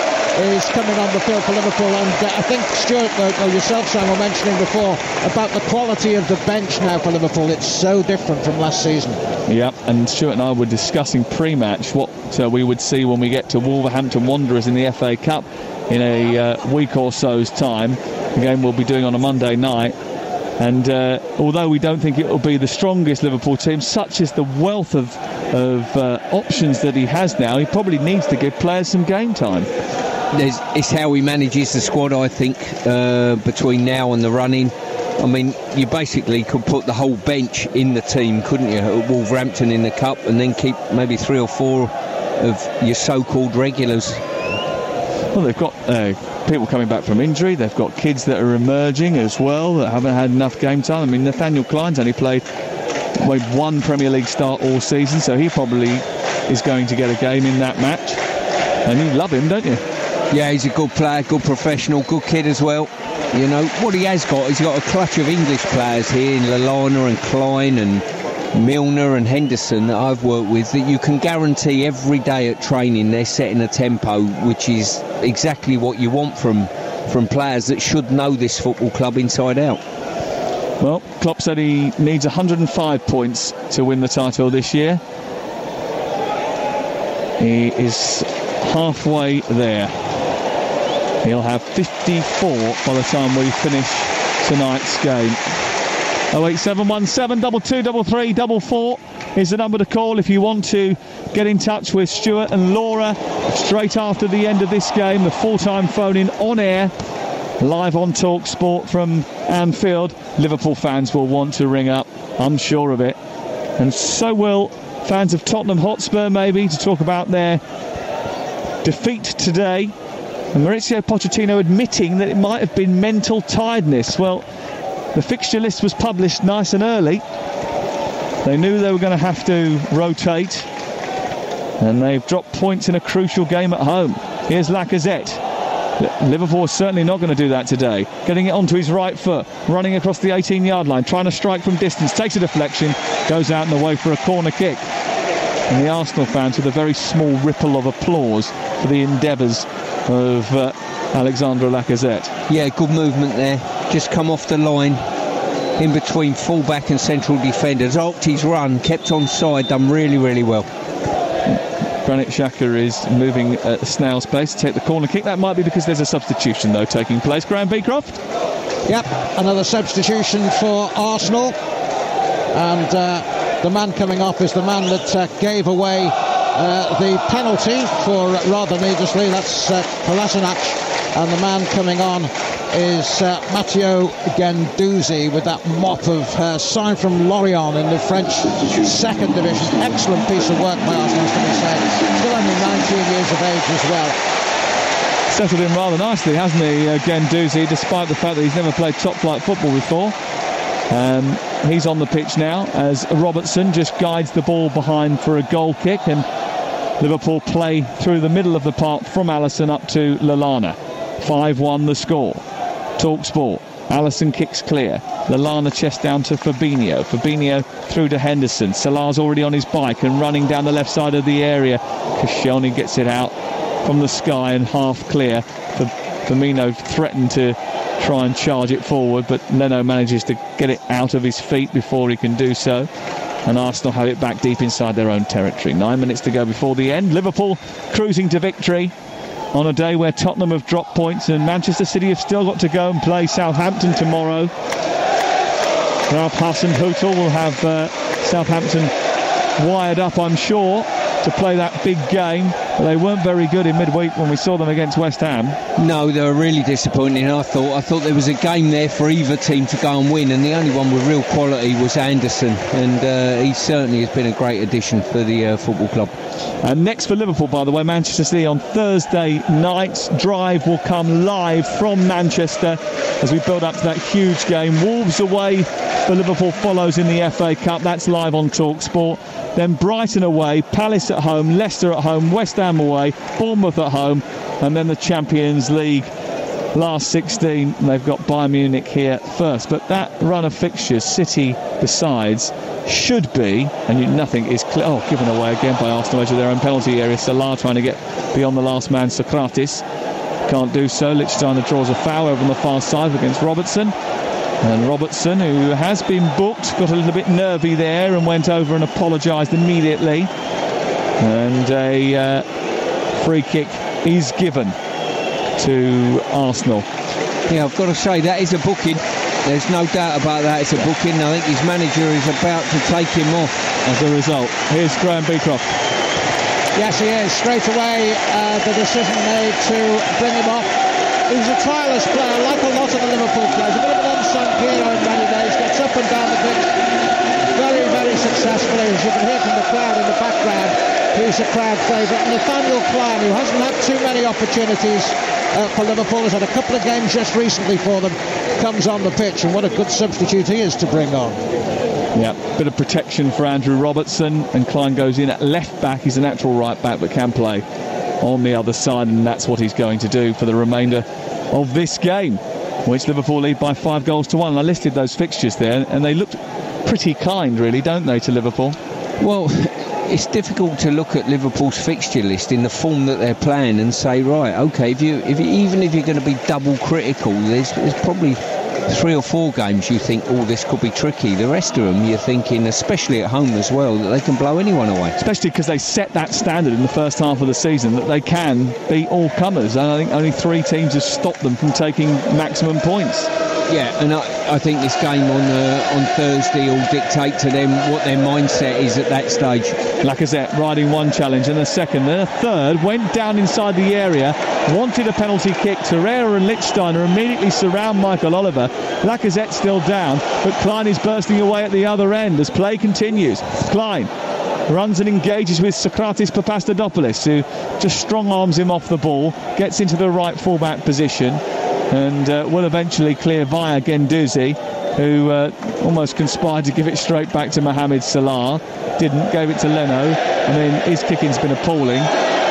is coming on the field for Liverpool. And I think Stuart, or yourself, Sam, were mentioning before about the quality of the bench now for Liverpool. It's so different from last season. Yeah, and Stuart and I were discussing pre-match what we would see when we get to Wolverhampton Wanderers in the FA Cup in a week or so's time. The game we'll be doing on a Monday night. And although we don't think it will be the strongest Liverpool team, such is the wealth of options that he has now, he probably needs to give players some game time. It's how he manages the squad, I think, between now and the run-in. I mean, you basically could put the whole bench in the team, couldn't you, at Wolverhampton in the Cup, and then keep maybe 3 or 4 of your so-called regulars. Well, they've got people coming back from injury. They've got kids that are emerging as well that haven't had enough game time. I mean, Nathaniel Klein's only played 1 Premier League start all season, so he probably is going to get a game in that match. And you love him, don't you? Yeah, he's a good player, good professional, good kid as well. You know, what he has got, he's got a clutch of English players here in Lallana and Klein and Milner and Henderson that I've worked with, that you can guarantee every day at training they're setting a tempo which is exactly what you want from players that should know this football club inside out. Well, Klopp said he needs 105 points to win the title this year. He is halfway there. He'll have 54 by the time we finish tonight's game. 08717 2233 44 is the number to call if you want to get in touch with Stuart and Laura straight after the end of this game. The full-time phone-in on air, live on Talk Sport from Anfield. Liverpool fans will want to ring up, I'm sure of it. And so will fans of Tottenham Hotspur, maybe, to talk about their defeat today. And Maurizio Pochettino admitting that it might have been mental tiredness. Well, the fixture list was published nice and early. They knew they were going to have to rotate, and they've dropped points in a crucial game at home. Here's Lacazette. Liverpool is certainly not going to do that today. Getting it onto his right foot, running across the 18-yard line, trying to strike from distance, takes a deflection, goes out and away for a corner kick. And the Arsenal fans with a very small ripple of applause for the endeavours of Alexandre Lacazette. Yeah, good movement there. Just come off the line in between full-back and central defenders. Opted his run, kept on side, done really, really well. Granit Xhaka is moving at a snail's pace to take the corner kick. That might be because there's a substitution, though, taking place. Graham Beecroft? Yep, another substitution for Arsenal. And the man coming off is the man that gave away the penalty for rather needlessly. That's Kolasinac. And the man coming on is Matteo Guendouzi with that mop of signed from Lorient in the French second division. Excellent piece of work by Arsenal, to be said. Still only 19 years of age as well. Settled in rather nicely, hasn't he, Guendouzi, despite the fact that he's never played top-flight football before. He's on the pitch now as Robertson just guides the ball behind for a goal kick, and Liverpool play through the middle of the park from Alisson up to Lallana. 5-1 the score. Talk Sport. Alisson kicks clear. Lallana chest down to Fabinho. Fabinho through to Henderson. Salah's already on his bike and running down the left side of the area. Koscielny gets it out from the sky and half clear. Firmino threatened to try and charge it forward, but Leno manages to get it out of his feet before he can do so. And Arsenal have it back deep inside their own territory. 9 minutes to go before the end. Liverpool cruising to victory on a day where Tottenham have dropped points and Manchester City have still got to go and play Southampton tomorrow. Ralph Hasenhüttl will have Southampton wired up, I'm sure, to play that big game. But they weren't very good in midweek when we saw them against West Ham. No, they were really disappointing. I thought there was a game there for either team to go and win, and the only one with real quality was Anderson, and he certainly has been a great addition for the football club. And next for Liverpool, by the way, Manchester City on Thursday night. Drive will come live from Manchester as we build up to that huge game. Wolves away for Liverpool follows in the FA Cup. That's live on Talk Sport. Then Brighton away, Palace at home, Leicester at home, West Ham away, Bournemouth at home, and then the Champions League last 16. They've got Bayern Munich here first. But that run of fixtures, City besides, should be, and nothing is clear. Oh, given away again by Arsenal edge of their own penalty area. Salah trying to get beyond the last man, Socrates. Can't do so. Lichtsteiner draws a foul over on the far side against Robertson. And Robertson, who has been booked, got a little bit nervy there and went over and apologised immediately. And a free kick is given to Arsenal. Yeah, I've got to say, that is a booking. There's no doubt about that. It's a booking. I think his manager is about to take him off as a result. Here's Graham Beecroft. Yes, he is. Straight away, the decision made to bring him off. He's a tireless player, like a lot of the Liverpool players. A bit of an unsung hero in many ways. Gets up and down the pitch very, very successfully. As you can hear from the crowd in the background, he's a crowd favourite. And Nathaniel Klein, who hasn't had too many opportunities for Liverpool, has had a couple of games just recently for them, comes on the pitch, and what a good substitute he is to bring on. Yeah, bit of protection for Andrew Robertson, and Klein goes in at left back. He's a natural right back but can play on the other side, and that's what he's going to do for the remainder of this game, which Liverpool lead by 5-1. And I listed those fixtures there, and they looked pretty kind, really, don't they, to Liverpool? Well, it's difficult to look at Liverpool's fixture list in the form that they're playing and say, right, OK, even if you're going to be double critical, there's probably 3 or 4 games you think, oh, this could be tricky. The rest of them, you're thinking, especially at home as well, that they can blow anyone away. Especially because they set that standard in the first half of the season that they can beat all comers. And I think only 3 teams have stopped them from taking maximum points. Yeah, and I think this game on Thursday will dictate to them what their mindset is at that stage. Lacazette riding one challenge and a second, then a third, went down inside the area, wanted a penalty kick. Torreira and Lichtsteiner immediately surround Michael Oliver. Lacazette still down, but Klein is bursting away at the other end as play continues. Klein runs and engages with Socrates Papastadopoulos, who just strong arms him off the ball, gets into the right fullback position, and will eventually clear via Guendouzi, who almost conspired to give it straight back to Mohamed Salah. Didn't, gave it to Leno, and then his kicking's been appalling.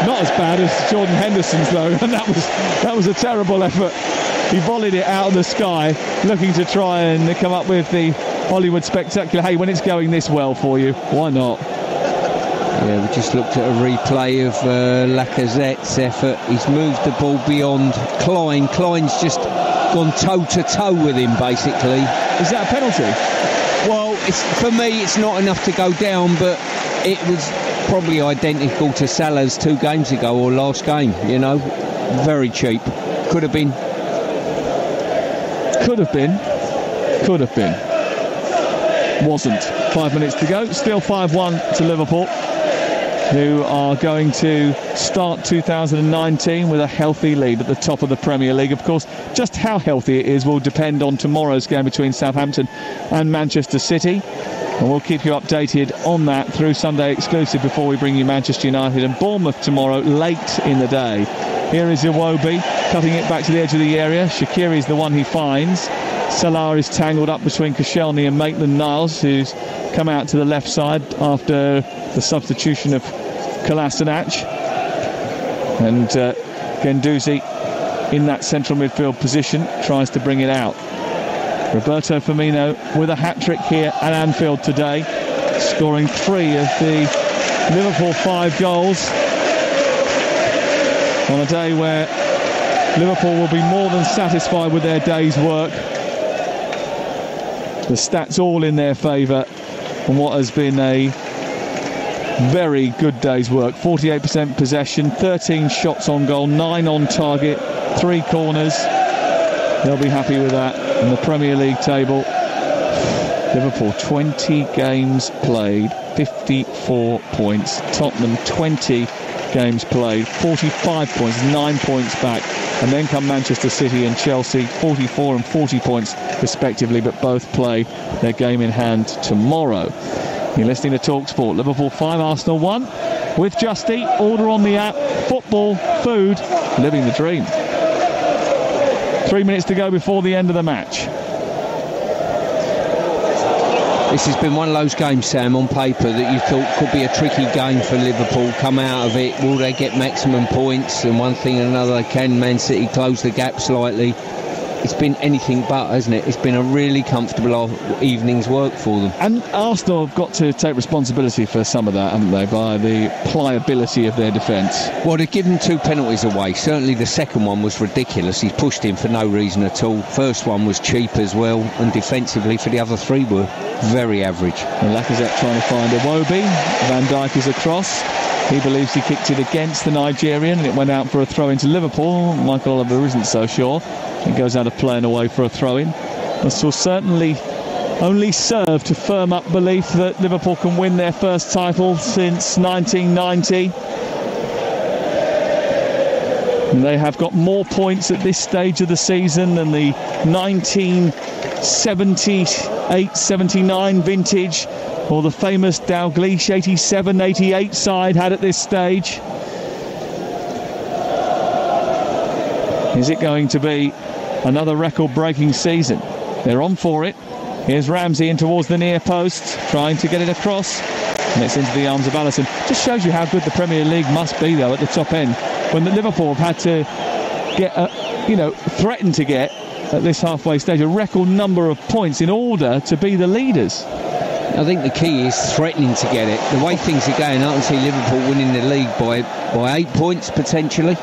Not as bad as Jordan Henderson's though, and that was a terrible effort. He volleyed it out of the sky, looking to try and come up with the Hollywood spectacular. Hey, when it's going this well for you, why not? Yeah, we just looked at a replay of Lacazette's effort. He's moved the ball beyond Klein. Klein's just gone toe-to-toe with him, basically. Is that a penalty? Well, for me, it's not enough to go down, but it was probably identical to Salah's 2 games ago, or last game, you know. Very cheap. Could have been. Could have been. Could have been. Wasn't. 5 minutes to go. Still 5-1 to Liverpool, who are going to start 2019 with a healthy lead at the top of the Premier League. Of course, just how healthy it is will depend on tomorrow's game between Southampton and Manchester City. And we'll keep you updated on that through Sunday Exclusive before we bring you Manchester United and Bournemouth tomorrow late in the day. Here is Iwobi cutting it back to the edge of the area. Shaqiri is the one he finds. Salah is tangled up between Koscielny and Maitland-Niles, who's come out to the left side after the substitution of Kolasinac. And Guendouzi in that central midfield position tries to bring it out. Roberto Firmino with a hat-trick here at Anfield today, scoring 3 of the Liverpool 5 goals on a day where Liverpool will be more than satisfied with their day's work. The stats all in their favour on what has been a very good day's work. 48% possession, 13 shots on goal, 9 on target, 3 corners. They'll be happy with that. And the Premier League table, Liverpool 20 games played, 54 points. Tottenham 20 games played, 45 points, 9 points back. And then come Manchester City and Chelsea, 44 and 40 points respectively, but both play their game in hand tomorrow. You're listening to TalkSport. Liverpool 5, Arsenal 1. With Just Eat, order on the app. Football, food, living the dream. 3 minutes to go before the end of the match. This has been one of those games, Sam, on paper that you thought could be a tricky game for Liverpool. Come out of it, will they get maximum points? And one thing and another, can Man City close the gap slightly? It's been anything but, hasn't it? It's been a really comfortable evening's work for them. And Arsenal have got to take responsibility for some of that, haven't they, by the pliability of their defence. Well, they've given 2 penalties away. Certainly the second one was ridiculous. He's pushed him for no reason at all. First one was cheap as well, and defensively for the other 3 were very average. And Lacazette trying to find Iwobi. Van Dijk is across. He believes he kicked it against the Nigerian and it went out for a throw into Liverpool. Michael Oliver isn't so sure. It goes out of play and away for a throw-in. This will certainly only serve to firm up belief that Liverpool can win their first title since 1990. And they have got more points at this stage of the season than the 1978-79 vintage or the famous Dalglish 87-88 side had at this stage. Is it going to be another record-breaking season? They're on for it. Here's Ramsey in towards the near post, trying to get it across. And it's into the arms of Alisson. Just shows you how good the Premier League must be, though, at the top end. When the Liverpool have had to get, threaten to get, at this halfway stage, a record number of points in order to be the leaders. I think the key is threatening to get it. The way things are going, I can see Liverpool winning the league by 8 points, potentially.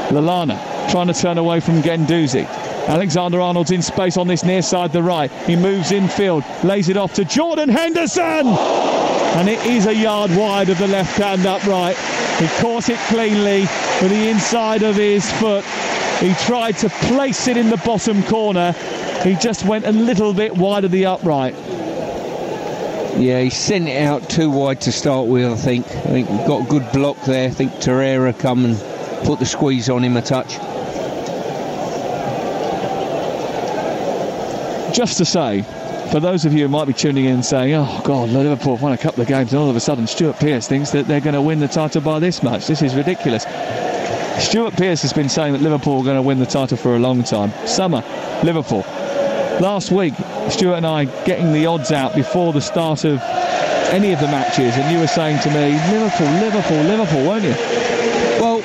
Lallana trying to turn away from Guendouzi. Alexander-Arnold's in space on this near side, the right. He moves infield, lays it off to Jordan Henderson! And it is a yard wide of the left-hand upright. He caught it cleanly with the inside of his foot. He tried to place it in the bottom corner. He just went a little bit wide of the upright. Yeah, he sent it out too wide to start with, I think. I think we've got a good block there. I think Torreira come and put the squeeze on him a touch. Just to say, for those of you who might be tuning in and saying, oh God, Liverpool have won a couple of games and all of a sudden Stuart Pearce thinks that they're going to win the title by this much. This is ridiculous. Stuart Pearce has been saying that Liverpool are going to win the title for a long time. Summer, Liverpool. Last week, Stuart and I getting the odds out before the start of any of the matches, and you were saying to me, Liverpool, Liverpool, Liverpool, weren't you? Well,